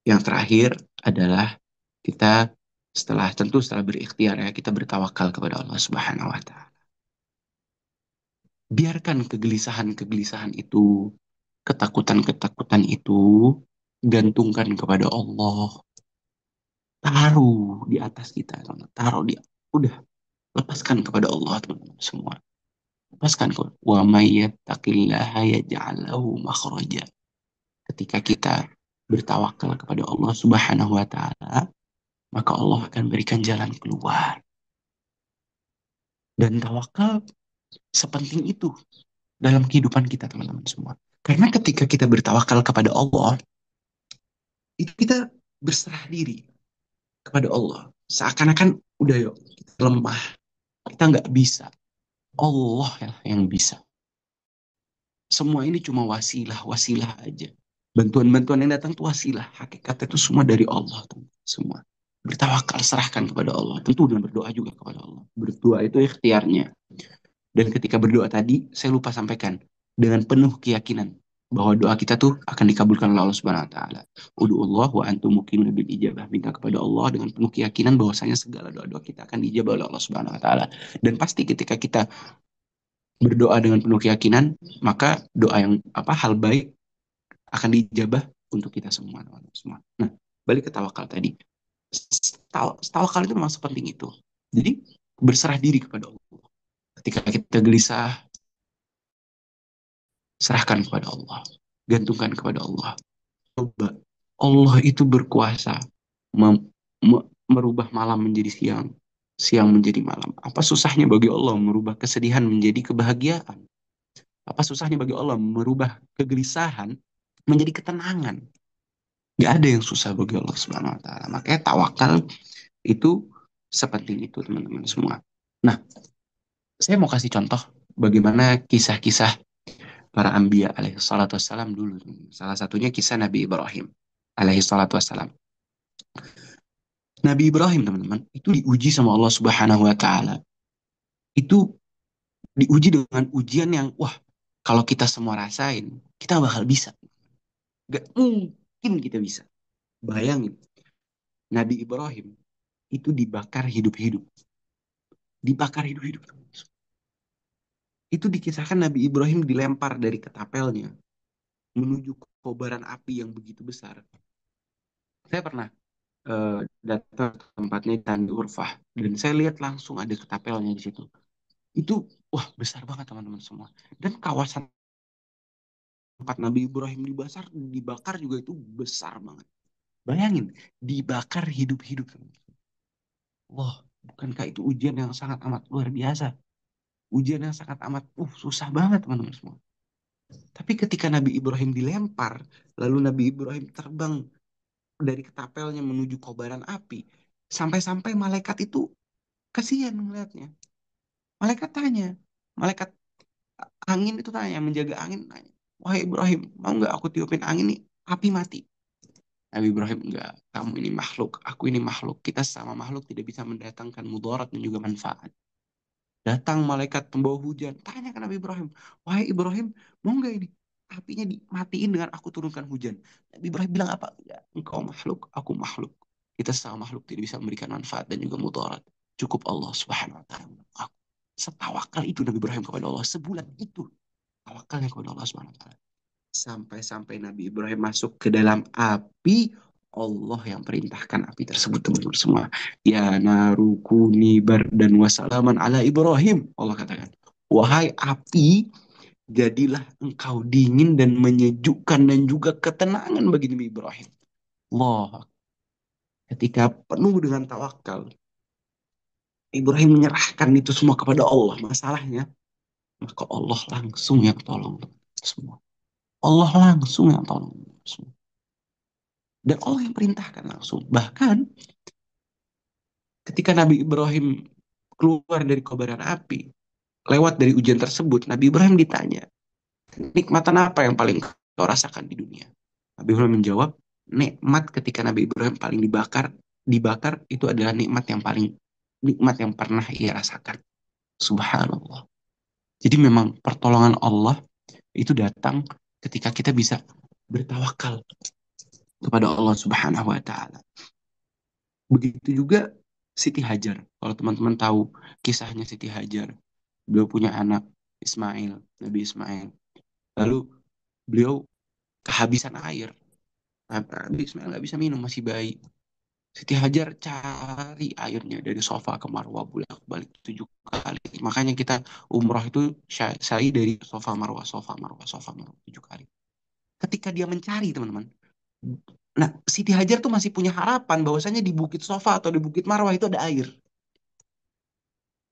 yang terakhir adalah kita setelah berikhtiar, ya, kita bertawakal kepada Allah Subhanahu wa taala. Biarkan kegelisahan-kegelisahan itu, ketakutan-ketakutan itu, gantungkan kepada Allah. Taruh di atas kita, teman. Taruh di, udah, lepaskan kepada Allah, teman-teman semua. Lepaskan kepada wa may yattaqillaha yaj'al lahu makhraja. Ketika kita bertawakal kepada Allah Subhanahu wa taala, maka Allah akan berikan jalan keluar. Dan tawakal sepenting itu dalam kehidupan kita, teman-teman semua. Karena ketika kita bertawakal kepada Allah, itu kita berserah diri kepada Allah. Seakan-akan udah yuk, kita lemah, kita nggak bisa. Allah yang bisa. Semua ini cuma wasilah, wasilah aja. Bantuan-bantuan yang datang itu wasilah. Hakikatnya itu semua dari Allah. Semua. Bertawakal, serahkan kepada Allah. Tentu dengan berdoa juga kepada Allah. Berdoa itu ikhtiarnya. Dan ketika berdoa tadi, saya lupa sampaikan. Dengan penuh keyakinan. Bahwa doa kita tuh akan dikabulkan oleh Allah Subhanahu wa taala. Udu'ullah wa antum muqinun bil ijabah. Minta kepada Allah dengan penuh keyakinan bahwasanya segala doa-doa kita akan dijabah oleh Allah Subhanahu wa taala. Dan pasti ketika kita berdoa dengan penuh keyakinan, maka doa yang hal baik akan dijabah untuk kita semua, teman-teman semua. Nah, balik ke tawakal tadi. Tawakal itu memang sepenting itu. Jadi berserah diri kepada Allah. Ketika kita gelisah, serahkan kepada Allah. Gantungkan kepada Allah. Coba Allah itu berkuasa merubah malam menjadi siang, siang menjadi malam. Apa susahnya bagi Allah merubah kesedihan menjadi kebahagiaan? Apa susahnya bagi Allah merubah kegelisahan menjadi ketenangan? Gak ada yang susah bagi Allah Subhanahu wa taala. Makanya tawakal itu sepenting itu, teman-teman semua. Nah, saya mau kasih contoh bagaimana kisah-kisah para anbiya alaihi salatu wassalam dulu. Salah satunya kisah Nabi Ibrahim alaihi salatu wassalam. Nabi Ibrahim, teman-teman, itu diuji sama Allah Subhanahu wa taala. Itu diuji dengan ujian yang wah, kalau kita semua rasain, kita bakal bisa. Gak mungkin kita bisa. Bayangin, Nabi Ibrahim itu dibakar hidup-hidup. Dibakar hidup-hidup. Itu dikisahkan Nabi Ibrahim dilempar dari ketapelnya menuju kobaran api yang begitu besar. Saya pernah datang ke tempatnya di Tandi Urfah dan saya lihat langsung ada ketapelnya di situ. Itu wah besar banget teman-teman semua. Dan kawasan tempat Nabi Ibrahim dibakar juga itu besar banget. Bayangin, dibakar hidup-hidup. Wah, bukankah itu ujian yang sangat amat luar biasa? Ujian yang sangat amat susah banget teman-teman semua. Tapi ketika Nabi Ibrahim dilempar, lalu Nabi Ibrahim terbang dari ketapelnya menuju kobaran api, sampai-sampai malaikat itu kasihan melihatnya. Malaikat tanya, malaikat angin itu tanya, menjaga angin tanya, wahai Ibrahim, mau nggak aku tiupin angin nih, api mati. Nabi Ibrahim enggak, kamu ini makhluk, aku ini makhluk. Kita sama makhluk tidak bisa mendatangkan mudarat dan juga manfaat. Datang malaikat pembawa hujan, tanya ke Nabi Ibrahim, wahai Ibrahim, mau nggak ini? Apinya dimatiin dengan aku turunkan hujan. Nabi Ibrahim bilang apa? Ya, engkau makhluk, aku makhluk. Kita sama makhluk tidak bisa memberikan manfaat dan juga mudarat. Cukup Allah Subhanahu wa taala. Aku setawakal itu Nabi Ibrahim kepada Allah sebulan itu. Tawakalnya kepada Allah Subhanahu wa taala. Sampai-sampai Nabi Ibrahim masuk ke dalam api, Allah yang perintahkan api tersebut, teman-teman semua. Ya narukuni dan wasalaman ala Ibrahim. Allah katakan, wahai api, jadilah engkau dingin dan menyejukkan dan juga ketenangan bagi Nabi Ibrahim. Allah, ketika penuh dengan tawakal, Ibrahim menyerahkan itu semua kepada Allah. Masalahnya, maka Allah langsung yang tolong semua. Allah langsung yang tolong semua. Dan Allah yang perintahkan langsung. Bahkan ketika Nabi Ibrahim keluar dari kobaran api, lewat dari ujian tersebut, Nabi Ibrahim ditanya, nikmatan apa yang paling kau rasakan di dunia? Nabi Ibrahim menjawab, nikmat ketika Nabi Ibrahim paling dibakar itu adalah nikmat yang pernah ia rasakan. Subhanallah. Jadi memang pertolongan Allah itu datang ketika kita bisa bertawakal kepada Allah Subhanahu wa taala. Begitu juga Siti Hajar. Kalau teman-teman tahu kisahnya Siti Hajar, beliau punya anak Ismail, Nabi Ismail. Lalu beliau kehabisan air. Nabi Ismail nggak bisa minum, masih bayi. Siti Hajar cari airnya dari sofa ke Marwah bolak-balik 7 kali. Makanya kita umroh itu sa'i dari sofa Marwah, sofa Marwah, sofa Marwah 7 kali. Ketika dia mencari teman-teman, nah, Siti Hajar tuh masih punya harapan bahwasanya di Bukit Sofa atau di Bukit Marwah itu ada air.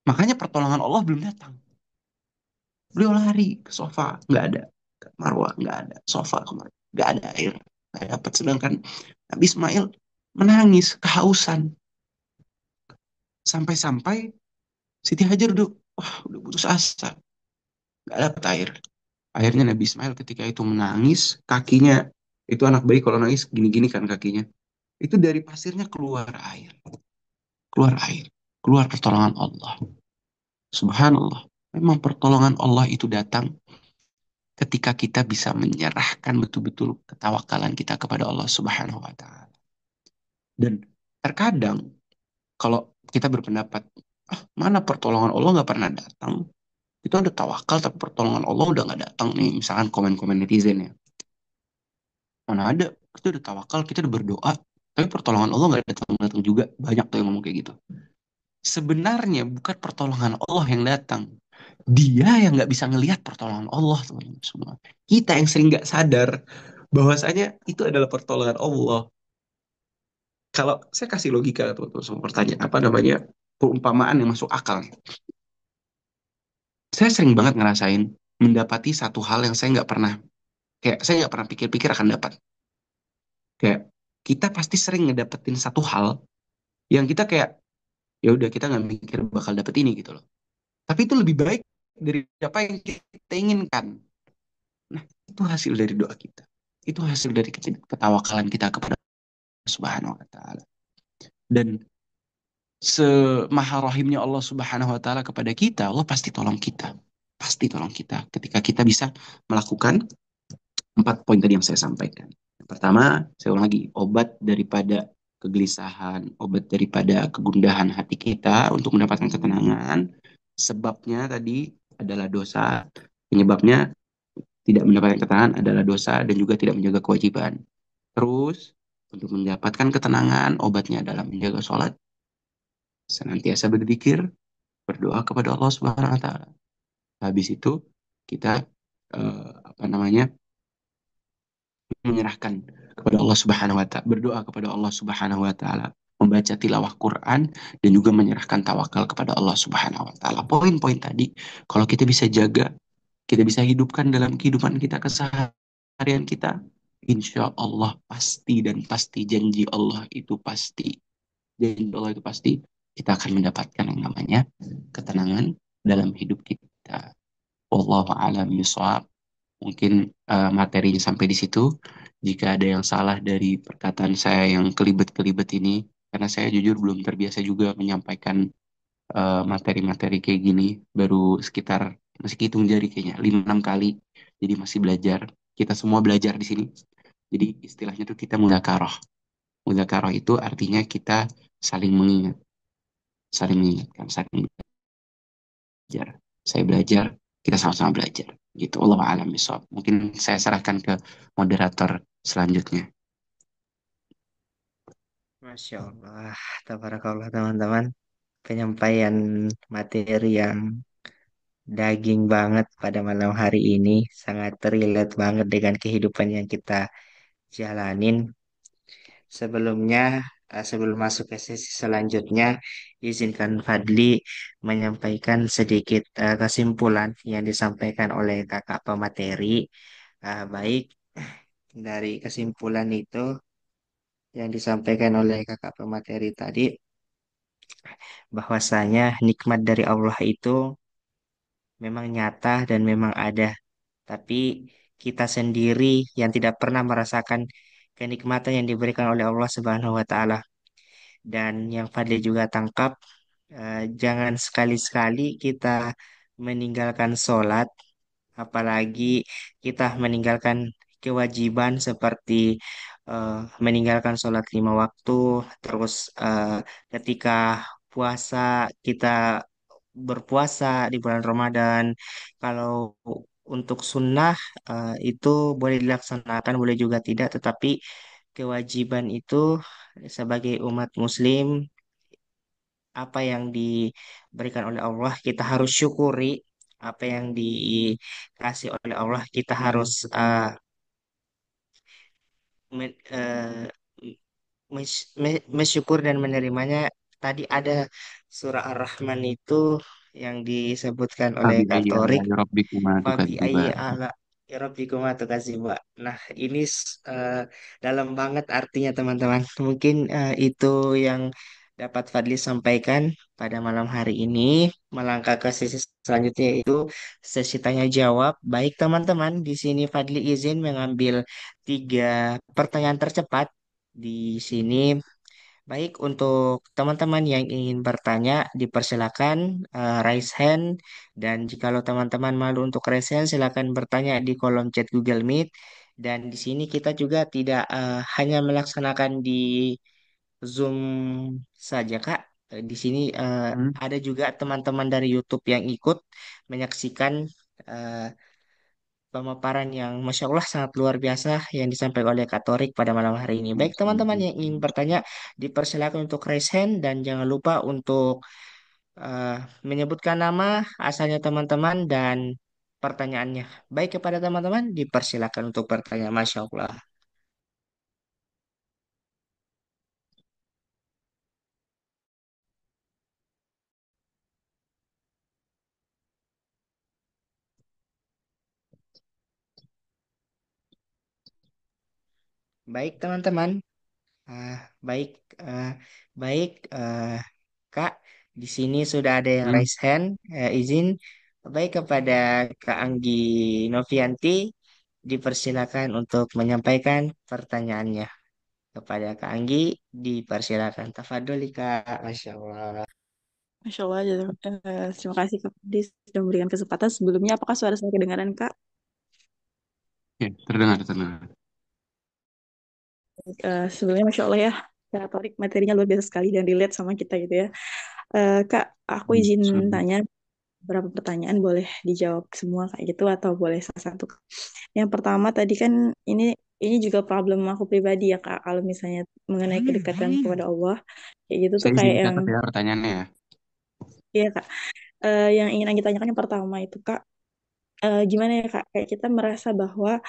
Makanya pertolongan Allah belum datang. Beliau lari ke sofa, nggak ada. Marwah, nggak ada Sofa kemarin, nggak ada air, nggak dapat. Sedangkan Nabi Ismail menangis kehausan sampai-sampai Siti Hajar udah, wah, udah putus asa, nggak dapat air. Akhirnya Nabi Ismail ketika itu menangis, kakinya, itu anak bayi kalau nangis gini-gini kan kakinya, itu dari pasirnya keluar air, keluar air, keluar pertolongan Allah. Subhanallah. Memang pertolongan Allah itu datang ketika kita bisa menyerahkan betul-betul ketawakalan kita kepada Allah Subhanahu wa taala. Dan terkadang kalau kita berpendapat, ah, mana pertolongan Allah nggak pernah datang, itu ada tawakal tapi pertolongan Allah udah nggak datang nih, misalkan komen-komen netizen ya, mana ada, kita udah tawakal, kita udah berdoa, tapi pertolongan Allah nggak datang-datang juga, banyak tuh yang ngomong kayak gitu. Sebenarnya bukan pertolongan Allah yang datang, dia yang nggak bisa ngelihat pertolongan Allah, teman-teman semua. Kita yang sering nggak sadar bahwasanya itu adalah pertolongan Allah. Kalau saya kasih logika tuh, semua pertanyaan apa namanya, perumpamaan yang masuk akal. Saya sering banget ngerasain mendapati satu hal yang saya nggak pernah, kayak saya nggak pernah pikir-pikir akan dapat. Kayak kita pasti sering ngedapetin satu hal yang kita kayak, ya udah kita nggak mikir bakal dapet ini gitu loh. Tapi itu lebih baik dari apa yang kita inginkan. Nah, itu hasil dari doa kita. Itu hasil dari ketawakalan kita kepada Allah Subhanahu wa taala. Dan semaha rahimnya Allah Subhanahu wa taala kepada kita, Allah pasti tolong kita. Pasti tolong kita ketika kita bisa melakukan empat poin tadi yang saya sampaikan. Yang pertama, saya ulang lagi, obat daripada kegelisahan, obat daripada kegundahan hati kita untuk mendapatkan ketenangan. Sebabnya tadi adalah dosa, penyebabnya tidak mendapatkan ketenangan adalah dosa dan juga tidak menjaga kewajiban. Terus, untuk mendapatkan ketenangan, obatnya adalah menjaga sholat, senantiasa berzikir, berdoa kepada Allah Subhanahu wa taala. Habis itu kita apa namanya? Menyerahkan kepada Allah Subhanahu wa taala, berdoa kepada Allah Subhanahu wa taala, membaca tilawah Quran dan juga menyerahkan tawakal kepada Allah Subhanahu wa taala. Poin-poin tadi kalau kita bisa jaga, kita bisa hidupkan dalam kehidupan kita keseharian kita, insya Allah pasti dan pasti janji Allah itu pasti, janji Allah itu pasti kita akan mendapatkan yang namanya ketenangan dalam hidup kita. Wallahu a'lam bishawab. Mungkin materinya sampai di situ. Jika ada yang salah dari perkataan saya yang kelibet-kelibet ini, karena saya jujur belum terbiasa juga menyampaikan materi-materi kayak gini, baru sekitar, masih hitung jari kayaknya 5-6 kali. Jadi masih belajar. Kita semua belajar di sini. Jadi istilahnya tuh kita mudzakarah. Mudzakarah itu artinya kita saling mengingat, saling mengingatkan, saling belajar. Saya belajar, kita sama-sama belajar. Gitu. Allah a'lam bishawab. Mungkin saya serahkan ke moderator selanjutnya. Masya Allah, tabarakallah teman-teman. Penyampaian materi yang daging banget pada malam hari ini. Sangat relate banget dengan kehidupan yang kita jalanin. Sebelumnya, sebelum masuk ke sesi selanjutnya, izinkan Fadli menyampaikan sedikit kesimpulan yang disampaikan oleh kakak pemateri. Baik, dari kesimpulan itu yang disampaikan oleh kakak pemateri tadi, bahwasanya nikmat dari Allah itu memang nyata dan memang ada, tapi kita sendiri yang tidak pernah merasakan kenikmatan yang diberikan oleh Allah Subhanahu wa taala. Dan yang Fadli juga tangkap, jangan sekali-sekali kita meninggalkan sholat, apalagi kita meninggalkan kewajiban seperti meninggalkan sholat 5 waktu, terus ketika puasa kita berpuasa di bulan Ramadan. Kalau untuk sunnah itu boleh dilaksanakan, boleh juga tidak, tetapi kewajiban itu sebagai umat Muslim, apa yang diberikan oleh Allah kita harus syukuri, apa yang dikasih oleh Allah kita harus men- eh, mensyukur dan menerimanya. Tadi ada surah Ar-Rahman itu yang disebutkan oleh Fabi ayyi Katorik, ala'i rabbikuma Fabi ayyi tukadziban. ala. Erobikumatu kasih Mbak. Nah, ini dalam banget artinya teman-teman. Mungkin itu yang dapat Fadli sampaikan pada malam hari ini. Melangkah ke sesi selanjutnya itu sesi tanya jawab. Baik teman-teman, di sini Fadli izin mengambil 3 pertanyaan tercepat. Di sini baik, untuk teman-teman yang ingin bertanya, dipersilakan raise hand. Dan jikalau teman-teman malu untuk raise hand, silakan bertanya di kolom chat Google Meet. Dan di sini kita juga tidak hanya melaksanakan di Zoom saja, Kak. Di sini Hmm. ada juga teman-teman dari YouTube yang ikut menyaksikan eh, pemaparan yang Masya Allah sangat luar biasa yang disampaikan oleh Kak Torik pada malam hari ini. Baik teman-teman yang ingin bertanya, dipersilakan untuk raise hand dan jangan lupa untuk eh, menyebutkan nama, asalnya teman-teman, dan pertanyaannya. Baik kepada teman-teman, dipersilakan untuk bertanya. Masya Allah. Baik teman-teman, Ah, baik, ah, baik, Kak. Di sini sudah ada yang Hmm. raise hand. Izin, baik kepada Kak Anggi Novianti, dipersilakan untuk menyampaikan pertanyaannya. Kepada Kak Anggi, dipersilakan. Tafadholi, Kak. Masya Allah. Masya Allah, terima kasih Kak Fadli sudah memberikan kesempatan. Sebelumnya, apakah suara saya kedengaran Kak? Ya, terdengar, terdengar. Sebelumnya Masya Allah ya, Kak Torik materinya luar biasa sekali dan relate sama kita gitu ya. Kak, aku Hmm. izin Sama. tanya beberapa pertanyaan, boleh dijawab semua kayak gitu atau boleh salah satu. Yang pertama tadi kan ini juga problem aku pribadi ya Kak, kalau misalnya mengenai kedekatan kepada Allah, kayak gitu tuh Saya izin kayak yang, catat ya pertanyaannya ya. iya Kak. Yang ingin Anggi tanyakan yang pertama itu Kak, gimana ya Kak, kayak kita merasa bahwa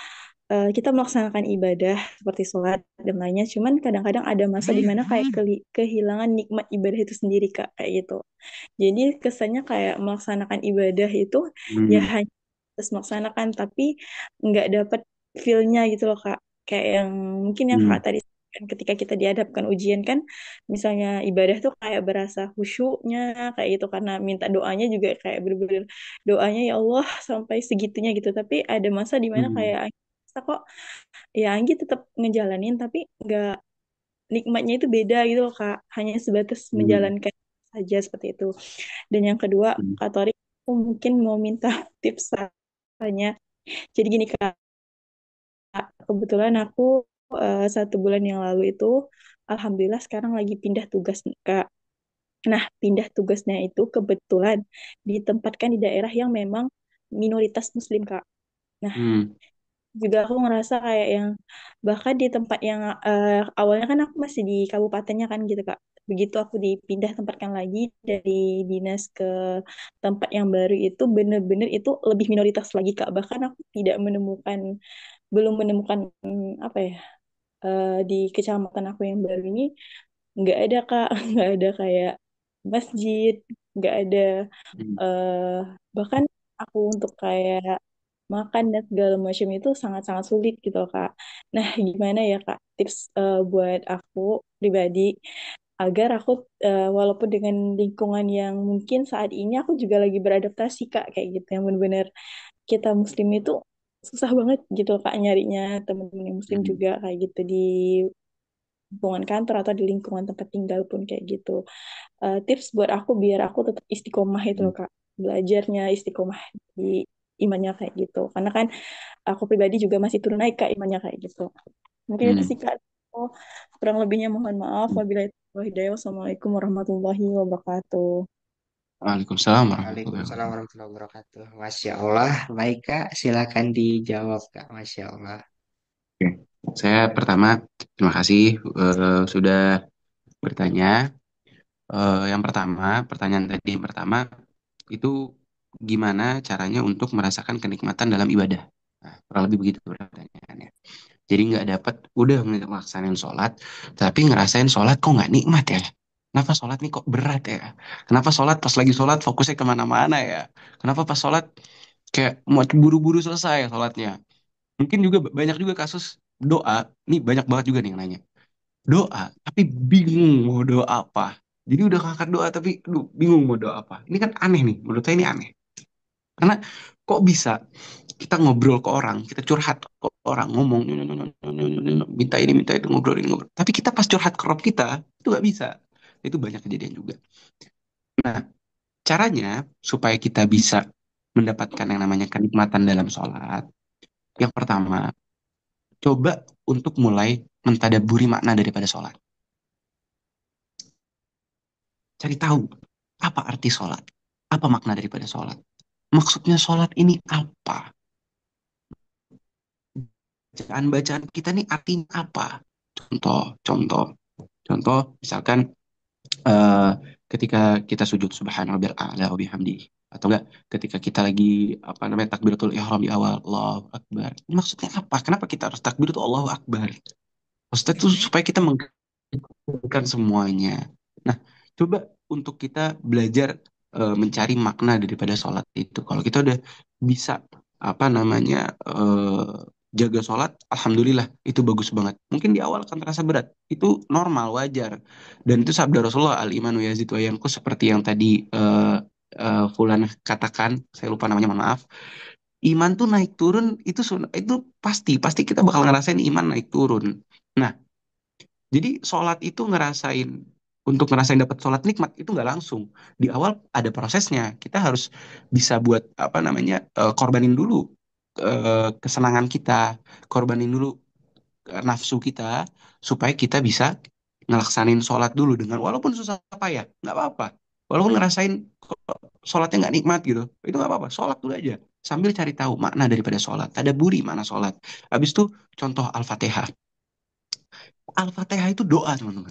kita melaksanakan ibadah seperti sholat dan lainnya, cuman kadang-kadang ada masa di mana kayak kehilangan nikmat ibadah itu sendiri Kak, kayak gitu. Jadi kesannya kayak melaksanakan ibadah itu ya Hmm. hanya terus melaksanakan, tapi nggak dapet feel-nya gitu loh Kak. Kayak yang mungkin yang Hmm. Kak tadi kan ketika kita dihadapkan ujian kan, misalnya ibadah tuh kayak berasa khusyuknya kayak gitu karena minta doanya juga kayak bener-bener doanya ya Allah sampai segitunya gitu. Tapi ada masa di mana Hmm. kayak "Sa kok ya Anggi tetap ngejalanin tapi nggak nikmatnya itu beda gitu loh Kak, hanya sebatas Hmm. menjalankan saja seperti itu." Dan yang kedua, Hmm. Kak Tori, aku mungkin mau minta tips sarannya. Jadi gini Kak, kebetulan aku 1 bulan yang lalu itu, Alhamdulillah sekarang lagi pindah tugas nih, Kak. Nah, pindah tugasnya itu kebetulan ditempatkan di daerah yang memang minoritas Muslim, Kak. Nah, Hmm. juga aku ngerasa kayak yang bahkan di tempat yang awalnya kan aku masih di kabupatennya kan gitu Kak. Begitu aku dipindah tempatkan lagi dari dinas ke tempat yang baru itu bener-bener itu lebih minoritas lagi Kak. Bahkan aku tidak menemukan belum menemukan apa ya, di kecamatan aku yang baru ini nggak ada Kak, nggak ada kayak masjid, nggak ada Hmm. eh bahkan aku untuk kayak makan dan segala macam itu sangat-sangat sulit gitu loh, Kak. Nah, gimana ya Kak tips buat aku pribadi agar aku walaupun dengan lingkungan yang mungkin saat ini aku juga lagi beradaptasi Kak kayak gitu yang benar-benar kita muslim itu susah banget gitu Kak nyarinya teman-teman yang muslim Hmm. juga kayak gitu di lingkungan kantor atau di lingkungan tempat tinggal pun kayak gitu. Tips buat aku biar aku tetap istiqomah itu loh Kak. Belajarnya istiqomah di imannya kayak gitu. Karena kan aku pribadi juga masih turun naik Kak imannya kayak gitu. Mungkin itu Hmm. sih Kak. Oh, kurang lebihnya mohon maaf. Hmm. Wabillahi taufiq hidayah. Wassalamualaikum warahmatullahi wabarakatuh. Waalaikumsalam warahmatullahi Waalaikumsalam wabarakatuh. warahmatullahi wabarakatuh. Masya Allah. Baik, Kak. Silakan dijawab, Kak. Masya Allah. Oke. Saya pertama terima kasih sudah bertanya. Yang pertama, pertanyaan tadi yang pertama itu gimana caranya untuk merasakan kenikmatan dalam ibadah? Nah, kurang lebih begitu pertanyaannya. Jadi nggak dapat udah ngelaksanain sholat, tapi ngerasain sholat kok nggak nikmat ya? Kenapa sholat nih kok berat ya? Kenapa sholat pas lagi sholat fokusnya kemana-mana ya? Kenapa pas sholat kayak mau buru-buru selesai sholatnya? Mungkin juga banyak juga kasus doa, nih banyak banget juga nih yang nanya. Doa, tapi bingung mau doa apa. Jadi udah ngangkat doa tapi aduh, bingung mau doa apa. Ini kan aneh nih, menurut saya ini aneh. Karena kok bisa kita ngobrol ke orang, kita curhat ke orang, ngomong, minta ini, minta itu, ngobrol ini, ngobrol. Tapi kita pas curhat ke Rob kita, itu nggak bisa. Itu banyak kejadian juga. Nah, caranya supaya kita bisa mendapatkan yang namanya kenikmatan dalam sholat, yang pertama, coba untuk mulai mentadaburi makna daripada sholat. Cari tahu apa arti sholat, apa makna daripada sholat. Maksudnya sholat ini apa? Bacaan-bacaan kita nih artinya apa? Contoh, contoh, contoh, misalkan eh, ketika kita sujud subhanallah a'la wa bihamdihi, atau enggak ketika kita lagi apa namanya takbiratul ihram di awal Allahu Akbar. Ini maksudnya apa? Kenapa kita harus takbir itu Allahu Akbar? Maksudnya itu supaya kita menggabungkan semuanya. Nah, coba untuk kita belajar mencari makna daripada sholat itu. Kalau kita udah bisa apa namanya jaga sholat, alhamdulillah itu bagus banget. Mungkin di awal akan terasa berat, itu normal, wajar. Dan itu sabda Rasulullah al imanu yazid wa yanqus seperti yang tadi Fulan katakan, saya lupa namanya, mohon maaf. Iman tuh naik turun itu pasti pasti kita bakal ngerasain iman naik turun. Nah, jadi sholat itu untuk ngerasain dapat sholat nikmat itu nggak langsung. Di awal ada prosesnya. Kita harus bisa buat apa namanya korbanin dulu kesenangan kita, korbanin dulu nafsu kita supaya kita bisa ngelaksanin sholat dulu dengan walaupun susah payah, nggak apa-apa. Walaupun ngerasain sholatnya nggak nikmat gitu, itu nggak apa-apa. Sholat dulu aja sambil cari tahu makna daripada sholat. Tadabburi mana sholat. Habis itu contoh Al-Fatihah. Al-Fatihah itu doa, teman-teman.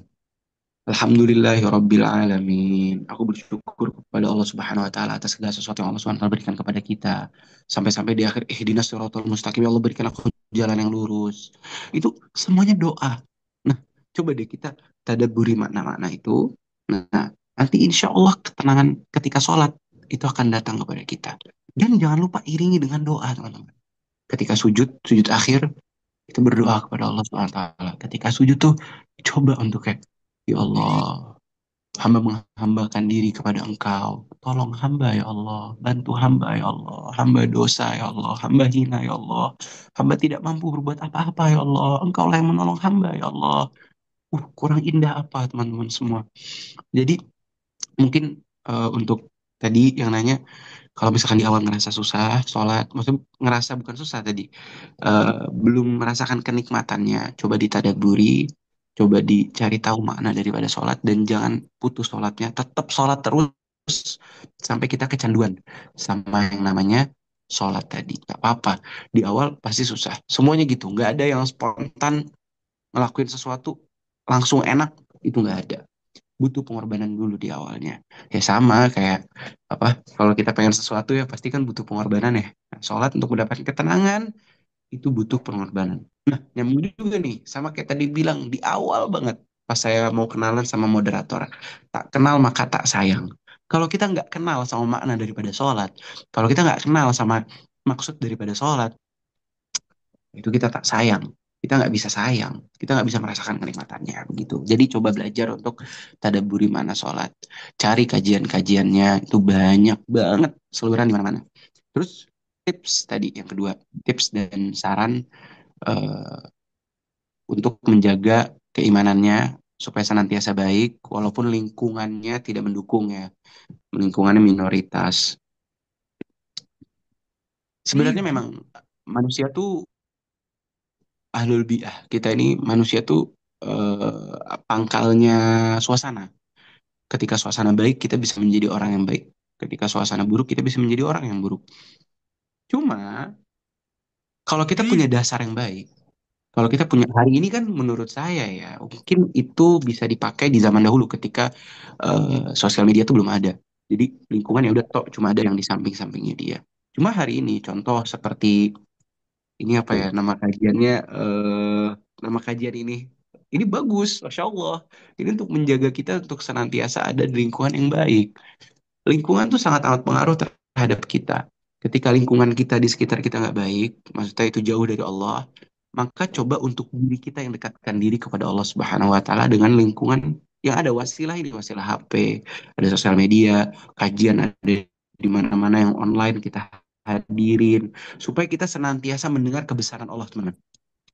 Alhamdulillahirabbil alamin. Aku bersyukur kepada Allah Subhanahu wa taala atas segala sesuatu yang Allah Subhanahu wa taala berikan kepada kita. Sampai-sampai di akhir ihdinas siratal mustaqim, ya Allah berikan aku jalan yang lurus. Itu semuanya doa. Nah, coba deh kita tadabburi makna-makna itu. Nah, nanti insya Allah ketenangan ketika sholat itu akan datang kepada kita. Dan jangan lupa iringi dengan doa, teman-teman. Ketika sujud, sujud akhir, kita berdoa kepada Allah Subhanahu wa taala. Ketika sujud tuh coba untuk kayak, ya Allah, hamba menghambakan diri kepada Engkau. Tolong hamba ya Allah, bantu hamba ya Allah. Hamba dosa ya Allah, hamba hina ya Allah. Hamba tidak mampu berbuat apa-apa ya Allah. Engkau lah yang menolong hamba ya Allah. Kurang indah apa teman-teman semua. Jadi mungkin untuk tadi yang nanya, kalau misalkan di awal ngerasa susah, sholat, maksudnya ngerasa bukan susah tadi, eh, belum merasakan kenikmatannya, coba ditadaburi, coba dicari tahu makna daripada sholat, dan jangan putus sholatnya, tetap sholat terus sampai kita kecanduan sama yang namanya sholat tadi. Gak apa-apa, di awal pasti susah, semuanya gitu, nggak ada yang spontan ngelakuin sesuatu langsung enak, itu nggak ada, butuh pengorbanan dulu di awalnya. Ya sama kayak apa? Kalau kita pengen sesuatu ya pasti kan butuh pengorbanan ya. Nah, sholat untuk mendapatkan ketenangan itu butuh pengorbanan. Nah, nyambung juga nih sama kayak tadi bilang di awal banget pas saya mau kenalan sama moderator. Tak kenal maka tak sayang. Kalau kita nggak kenal sama makna daripada sholat, kalau kita nggak kenal sama maksud daripada sholat, itu kita tak sayang, kita nggak bisa sayang, kita nggak bisa merasakan kenikmatannya begitu. Jadi coba belajar untuk tadabburi mana sholat, cari kajian-kajiannya itu banyak banget seluruhan di mana-mana. Terus tips tadi yang kedua, tips dan saran eh, untuk menjaga keimanannya supaya senantiasa baik walaupun lingkungannya tidak mendukung ya, lingkungannya minoritas. Sebenarnya memang manusia tuh ahlul bi'ah. Kita ini manusia tuh pangkalnya suasana. Ketika suasana baik, kita bisa menjadi orang yang baik. Ketika suasana buruk, kita bisa menjadi orang yang buruk. Cuma, kalau kita punya dasar yang baik, kalau kita punya hari ini kan menurut saya ya, mungkin itu bisa dipakai di zaman dahulu ketika sosial media itu belum ada. Jadi lingkungan ya udah tok, cuma ada yang di samping-sampingnya dia. Cuma hari ini, contoh seperti ini apa ya nama kajian ini bagus, masya Allah. Ini untuk menjaga kita untuk senantiasa ada di lingkungan yang baik. Lingkungan tuh sangat amat pengaruh terhadap kita. Ketika lingkungan kita di sekitar kita nggak baik, maksudnya itu jauh dari Allah, maka coba untuk diri kita yang dekatkan diri kepada Allah Subhanahu wa taala dengan lingkungan yang ada wasilah ini, wasilah HP, ada sosial media, kajian ada di mana-mana yang online kita hadirin supaya kita senantiasa mendengar kebesaran Allah, teman-teman.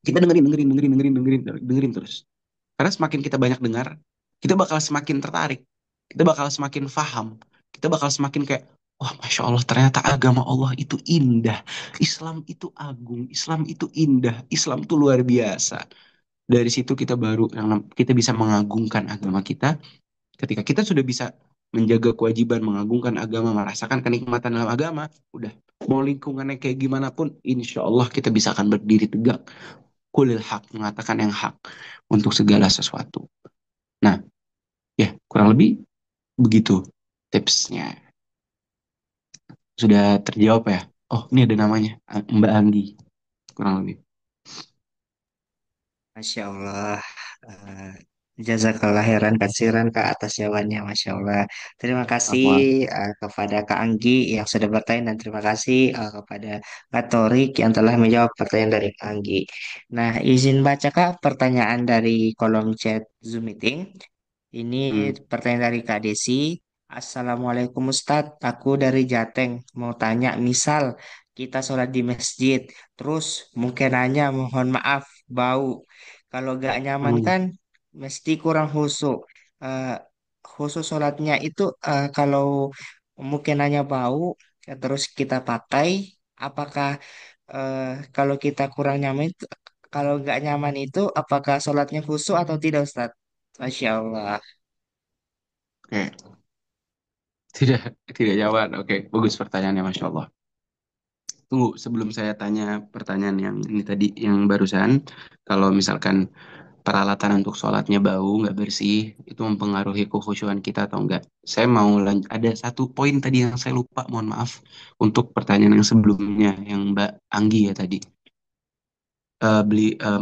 Kita dengerin, dengerin, dengerin, dengerin, dengerin, dengerin terus. Karena semakin kita banyak dengar, kita bakal semakin tertarik. Kita bakal semakin paham. Kita bakal semakin kayak, wah Masya Allah ternyata agama Allah itu indah. Islam itu agung. Islam itu indah. Islam itu luar biasa. Dari situ kita baru, kita bisa mengagungkan agama kita. Ketika kita sudah bisa menjaga kewajiban, mengagungkan agama, merasakan kenikmatan dalam agama, udah. Mau lingkungannya kayak gimana pun, insya Allah kita bisa akan berdiri tegak. Kulil hak, mengatakan yang hak untuk segala sesuatu. Nah, ya kurang lebih begitu tipsnya. Sudah terjawab ya? Oh, ini ada namanya, Mbak Anggi. Kurang lebih. Masya Allah. Eh, Jazakallah khairan kasiran Kak atas jawabannya, Masya Allah. Terima kasih Apa? kepada Kak Anggi yang sudah bertanya dan terima kasih kepada Kak Torik yang telah menjawab pertanyaan dari Kak Anggi. Nah, izin baca Kak pertanyaan dari kolom chat Zoom meeting. Ini Hmm. pertanyaan dari Kak Desi. Assalamualaikum Ustadz, aku dari Jateng. Mau tanya, misal kita sholat di masjid, terus mungkin nanya mohon maaf, bau. Kalau gak nyaman Hmm. kan, mesti kurang khusyuk. Eh, Khusyuk sholatnya itu kalau mungkin nanya bau, terus kita pakai, apakah eh, kalau kita kurang nyaman itu, kalau gak nyaman itu, apakah sholatnya khusyuk atau tidak Ustadz? Masya Allah. Oke, tidak tidak jawab. Oke, bagus pertanyaannya, Masya Allah. Tunggu, sebelum saya tanya pertanyaan yang ini tadi, yang barusan, kalau misalkan peralatan untuk sholatnya bau, nggak bersih, itu mempengaruhi kekhusyuan kita atau enggak? Saya mau lanjut, ada satu poin tadi yang saya lupa, mohon maaf, untuk pertanyaan yang sebelumnya, yang Mbak Anggi ya tadi.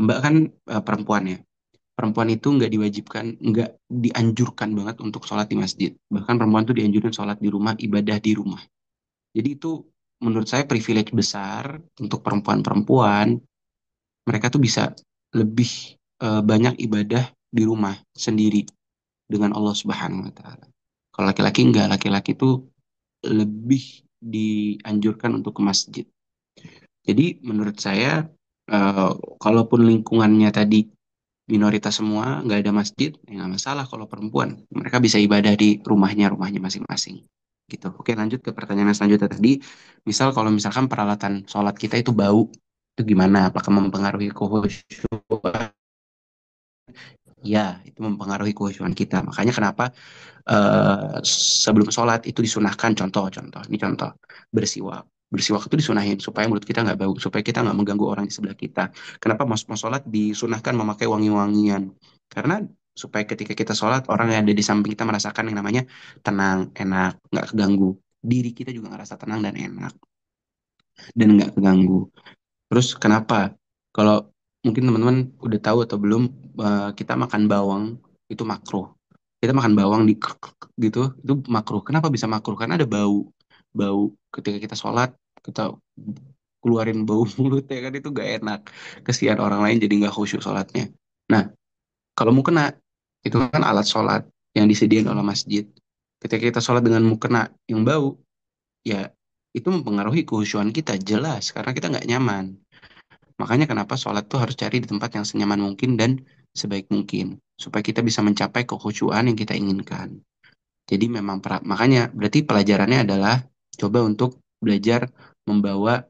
Mbak kan perempuan ya. Perempuan itu nggak diwajibkan, nggak dianjurkan banget untuk sholat di masjid. Bahkan perempuan itu dianjurkan sholat di rumah, ibadah di rumah. Jadi itu menurut saya privilege besar untuk perempuan-perempuan. Mereka tuh bisa lebih banyak ibadah di rumah sendiri dengan Allah Subhanahu wa taala. Kalau laki-laki enggak, laki-laki itu lebih dianjurkan untuk ke masjid. Jadi menurut saya eh, kalaupun lingkungannya tadi minoritas semua, nggak ada masjid, ya nggak masalah kalau perempuan. Mereka bisa ibadah di rumahnya masing-masing. Gitu. Oke, lanjut ke pertanyaan selanjutnya tadi. Misal kalau misalkan peralatan sholat kita itu bau, itu gimana? Apakah mempengaruhi kekhusyuan? Ya, itu mempengaruhi kekhusyuan kita. Makanya kenapa sebelum sholat itu disunahkan, contoh, ini contoh, bersiwak. Bersiwak itu disunahin supaya mulut kita nggak bau, supaya kita nggak mengganggu orang di sebelah kita. Kenapa mau sholat disunahkan memakai wangi-wangian? Karena supaya ketika kita sholat, orang yang ada di samping kita merasakan yang namanya tenang, enak, nggak keganggu. Diri kita juga ngerasa tenang dan enak, dan nggak keganggu. Terus kenapa? Kalau mungkin teman-teman udah tahu atau belum, kita makan bawang itu makruh. Kita makan bawang di gitu, itu makruh. Kenapa bisa makruh? Karena ada bau. Bau ketika kita sholat, kita keluarin bau mulut ya kan, itu gak enak. Kesian orang lain jadi nggak khusyuk sholatnya. Nah, kalau mukena, itu kan alat sholat yang disediakan oleh masjid. Ketika kita sholat dengan mukena yang bau, ya itu mempengaruhi kekhusyuan kita jelas karena kita nggak nyaman. Makanya kenapa sholat tuh harus cari di tempat yang senyaman mungkin dan sebaik mungkin. Supaya kita bisa mencapai kekhusyuan yang kita inginkan. Jadi memang makanya berarti pelajarannya adalah coba untuk belajar membawa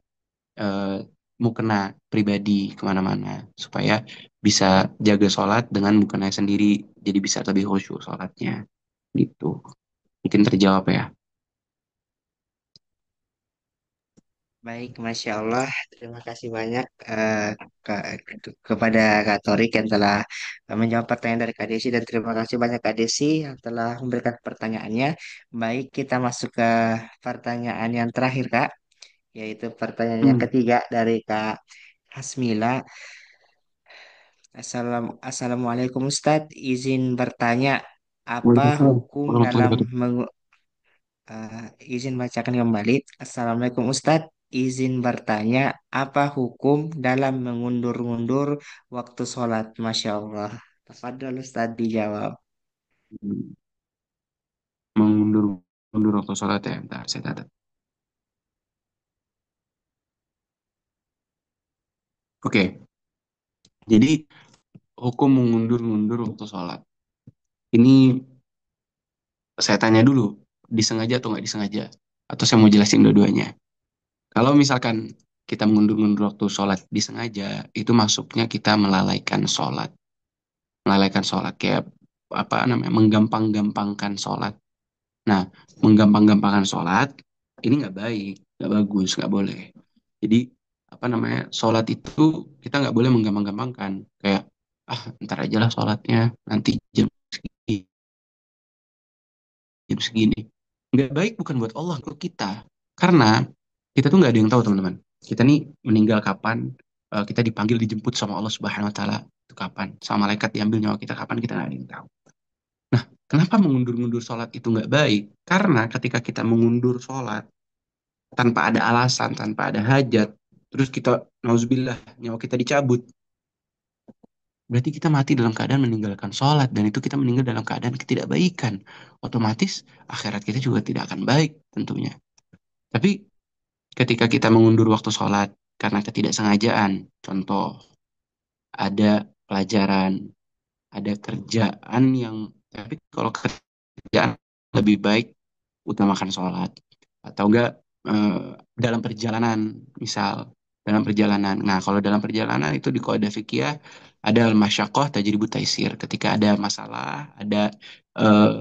eh, mukena pribadi kemana-mana. Supaya bisa jaga sholat dengan mukena sendiri. Jadi bisa lebih khusyuk sholatnya. Gitu. Mungkin terjawab ya. Baik, Masya Allah. Terima kasih banyak kepada Kak Torik yang telah menjawab pertanyaan dari Kak Desi dan terima kasih banyak Kak Desi yang telah memberikan pertanyaannya. Baik, kita masuk ke pertanyaan yang terakhir Kak, yaitu pertanyaan yang Hmm, ketiga dari Kak Hasmila. Assalamualaikum Ustadz, izin bertanya, apa Waalaikumsalam hukum warahmatullahi dalam wabarakatuh. izin bacakan kembali. Assalamualaikum Ustadz. Izin bertanya, apa hukum dalam mengundur-undur waktu sholat? Masya Allah. Tafadhol Ustadz dijawab. Mengundur mundur waktu sholat ya, bentar saya catat. Oke, jadi hukum mengundur-mundur waktu sholat. Ini saya tanya dulu, disengaja atau nggak disengaja? Atau saya mau jelasin dua-duanya. Kalau misalkan kita mengundur-mundur waktu sholat disengaja, itu masuknya kita melalaikan sholat. Melalaikan sholat, kayak apa namanya, menggampang-gampangkan sholat. Nah, menggampang-gampangkan sholat, ini nggak baik, nggak bagus, nggak boleh. Jadi, apa namanya, sholat itu kita nggak boleh menggampang-gampangkan. Kayak, ah, ntar aja lah sholatnya, nanti jam segini, jam segini. Nggak baik bukan buat Allah, untuk kita. Karena kita tuh nggak ada yang tahu, teman-teman. Kita nih meninggal kapan, kita dipanggil, dijemput sama Allah Subhanahu Wa Taala itu kapan, sama malaikat diambil nyawa kita kapan, kita nggak ada yang tahu. Nah, kenapa mengundur-mundur sholat itu nggak baik? Karena ketika kita mengundur sholat tanpa ada alasan, tanpa ada hajat, terus kita, nauzubillah, nyawa kita dicabut, berarti kita mati dalam keadaan meninggalkan sholat, dan itu kita meninggal dalam keadaan ketidakbaikan. Otomatis akhirat kita juga tidak akan baik tentunya. Tapi ketika kita mengundur waktu sholat karena ketidaksengajaan, contoh, ada pelajaran, ada kerjaan yang, tapi kalau kerjaan lebih baik utamakan sholat, atau enggak, eh, dalam perjalanan, misal dalam perjalanan. Nah, kalau dalam perjalanan itu di kaidah fikih ada al-masyaqqah tajribu taisir. Ketika ada masalah, ada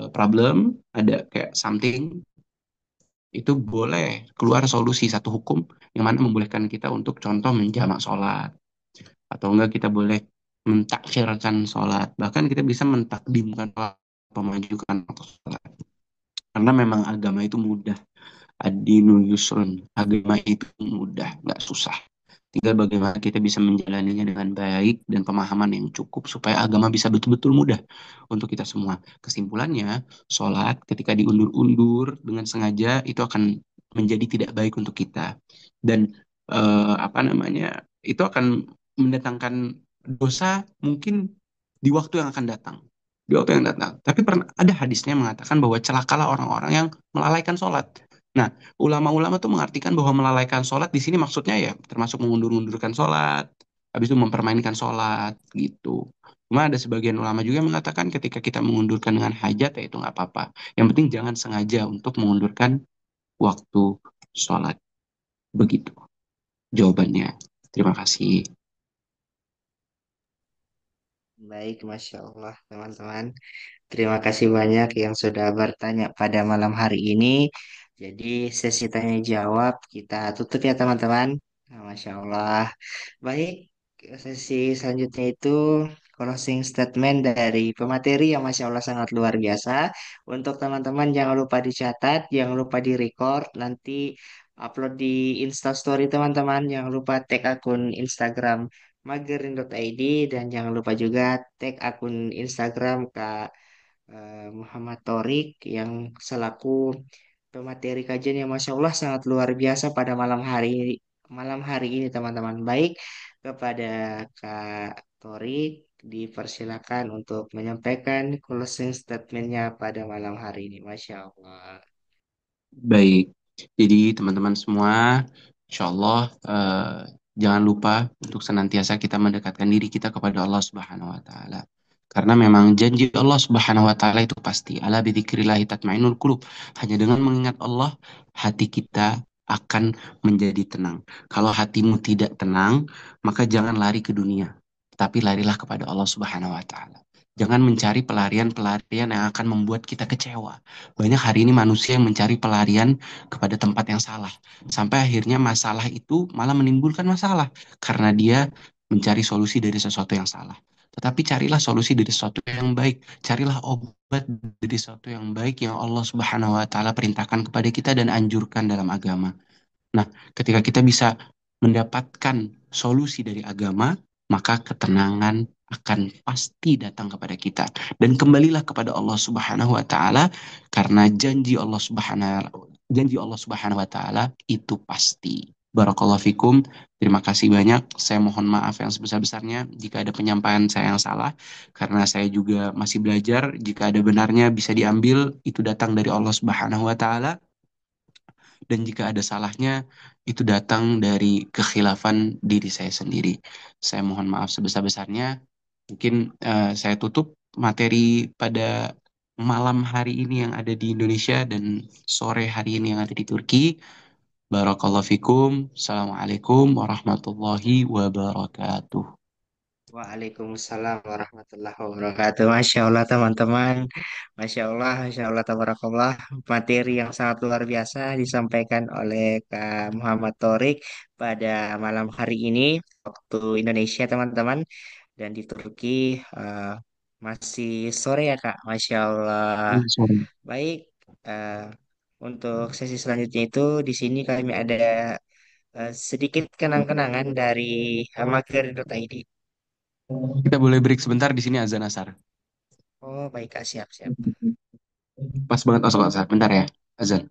problem, ada kayak something, itu boleh keluar solusi satu hukum yang mana membolehkan kita untuk contoh menjamak sholat, atau enggak kita boleh mentakhirkan sholat, bahkan kita bisa mentakdimkan sholat, memajukan waktu sholat, karena memang agama itu mudah. Ad-dinu yusrun. Agama itu mudah, nggak susah. Tinggal bagaimana kita bisa menjalaninya dengan baik dan pemahaman yang cukup supaya agama bisa betul-betul mudah untuk kita semua. Kesimpulannya, sholat ketika diundur-undur dengan sengaja itu akan menjadi tidak baik untuk kita. Dan apa namanya, itu akan mendatangkan dosa mungkin di waktu yang akan datang. Di waktu yang datang. Tapi pernah ada hadisnya mengatakan bahwa celakalah orang-orang yang melalaikan sholat. Nah, ulama-ulama tuh mengartikan bahwa melalaikan sholat di sini maksudnya ya termasuk mengundur-undurkan sholat, habis itu mempermainkan sholat gitu. Cuma ada sebagian ulama juga yang mengatakan ketika kita mengundurkan dengan hajat ya itu nggak apa-apa. Yang penting jangan sengaja untuk mengundurkan waktu sholat. Begitu jawabannya. Terima kasih. Baik, Masya Allah, teman-teman. Terima kasih banyak yang sudah bertanya pada malam hari ini. Jadi, sesi tanya jawab kita tutup ya, teman-teman. Nah, Masya Allah. Baik, sesi selanjutnya itu closing statement dari pemateri yang Masya Allah sangat luar biasa. Untuk teman-teman jangan lupa dicatat, jangan lupa di-record, nanti upload di Instastory teman-teman. Jangan lupa tag akun Instagram magerin.id dan jangan lupa juga tag akun Instagram Kak Muhammad Torik yang selaku pemateri kajian yang Masya Allah sangat luar biasa pada malam hari ini teman-teman. Baik, kepada Kak Torik dipersilakan untuk menyampaikan closing statementnya pada malam hari ini. Masya Allah. Baik, jadi teman-teman semua, insya Allah, jangan lupa untuk senantiasa kita mendekatkan diri kita kepada Allah Subhanahu Wa Taala. Karena memang janji Allah Subhanahu Wa Taala itu pasti. Ala bidzikrillahi tatmainnul qulub. Hanya dengan mengingat Allah, hati kita akan menjadi tenang. Kalau hatimu tidak tenang, maka jangan lari ke dunia, tapi larilah kepada Allah Subhanahu Wa Taala. Jangan mencari pelarian-pelarian yang akan membuat kita kecewa. Banyak hari ini manusia yang mencari pelarian kepada tempat yang salah. Sampai akhirnya masalah itu malah menimbulkan masalah. Karena dia mencari solusi dari sesuatu yang salah. Tetapi carilah solusi dari sesuatu yang baik. Carilah obat dari sesuatu yang baik yang Allah Subhanahu wa Ta'ala perintahkan kepada kita dan anjurkan dalam agama. Nah, ketika kita bisa mendapatkan solusi dari agama, maka ketenangan akan pasti datang kepada kita. Dan kembalilah kepada Allah Subhanahu wa taala karena janji Allah Subhanahu wa taala itu pasti. Barakallahu fikum. Terima kasih banyak. Saya mohon maaf yang sebesar-besarnya jika ada penyampaian saya yang salah karena saya juga masih belajar. Jika ada benarnya bisa diambil itu datang dari Allah Subhanahu wa taala dan jika ada salahnya itu datang dari kekhilafan diri saya sendiri. Saya mohon maaf sebesar-besarnya. Mungkin saya tutup materi pada malam hari ini yang ada di Indonesia dan sore hari ini yang ada di Turki. Barakallahu fikum. Assalamualaikum warahmatullahi wabarakatuh. Waalaikumsalam warahmatullahi wabarakatuh. Masya Allah teman-teman. Masya Allah, tabarakallah. Materi yang sangat luar biasa disampaikan oleh Kak Muhammad Torik pada malam hari ini, waktu Indonesia teman-teman. Dan di Turki eh, masih sore ya Kak. Masya Allah. Baik, eh, untuk sesi selanjutnya itu di sini kami ada sedikit kenang-kenangan dari Amager.id. Kita boleh break sebentar di sini azan asar. Oh, baik Kak, siap-siap. Pas banget masuk asar. Bentar ya. Azan.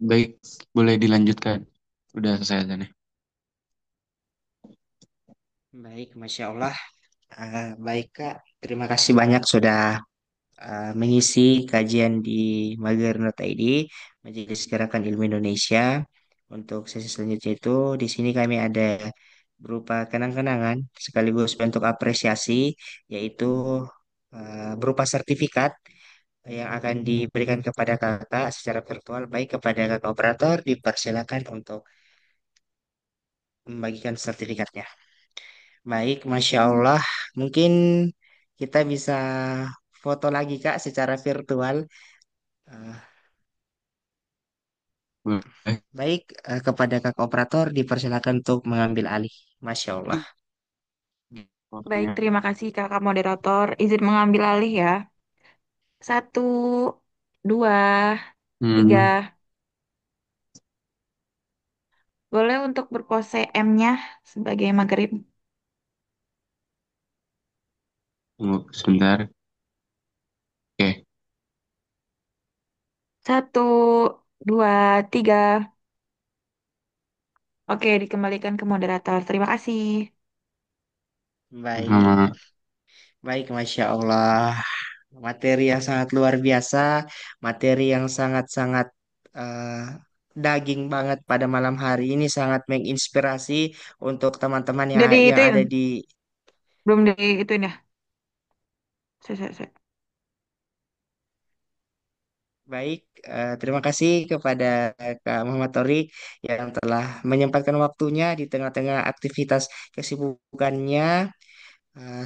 Baik, boleh dilanjutkan. Udah selesai azannya. Baik, Masya Allah. Baik, Kak. Terima kasih banyak sudah mengisi kajian di Mager.id, Majelis Gerakan Ilmu Indonesia. Untuk sesi selanjutnya itu, di sini kami ada berupa kenang-kenangan sekaligus bentuk apresiasi, yaitu berupa sertifikat yang akan diberikan kepada kakak secara virtual. Baik, kepada kakak operator, dipersilakan untuk membagikan sertifikatnya. Baik, Masya Allah. Mungkin kita bisa foto lagi, Kak, secara virtual. Eh, Boleh. Baik, kepada kakak operator dipersilakan untuk mengambil alih. Masya Allah. Baik, Waktunya. terima kasih Kakak Moderator. Izin mengambil alih ya. Satu, dua, Hmm, tiga. Boleh untuk berpose M-nya sebagai maghrib. tunggu sebentar. Oke. Satu, dua, tiga. Oke, dikembalikan ke moderator. Terima kasih. Baik, Sama. baik, Masya Allah. Materi yang sangat luar biasa, materi yang sangat-sangat eh, daging banget pada malam hari ini, sangat menginspirasi untuk teman-teman Udah yang diituin? ada di Belum diituin ya? Saya. baik. Terima kasih kepada Kak Muhammad Tori yang telah menyempatkan waktunya di tengah-tengah aktivitas kesibukannya.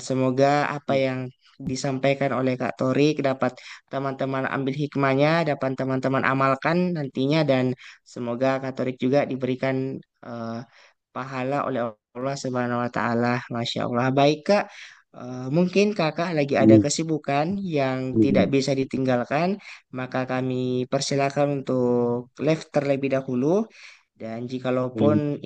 Semoga apa yang disampaikan oleh Kak Torik dapat teman-teman ambil hikmahnya, dapat teman-teman amalkan nantinya, dan semoga Kak Torik juga diberikan eh, pahala oleh Allah Subhanahu wa Ta'ala. Masya Allah. Baik, Kak. Mungkin Kakak lagi ada kesibukan yang tidak bisa ditinggalkan, maka kami persilakan untuk live terlebih dahulu. Dan jikalaupun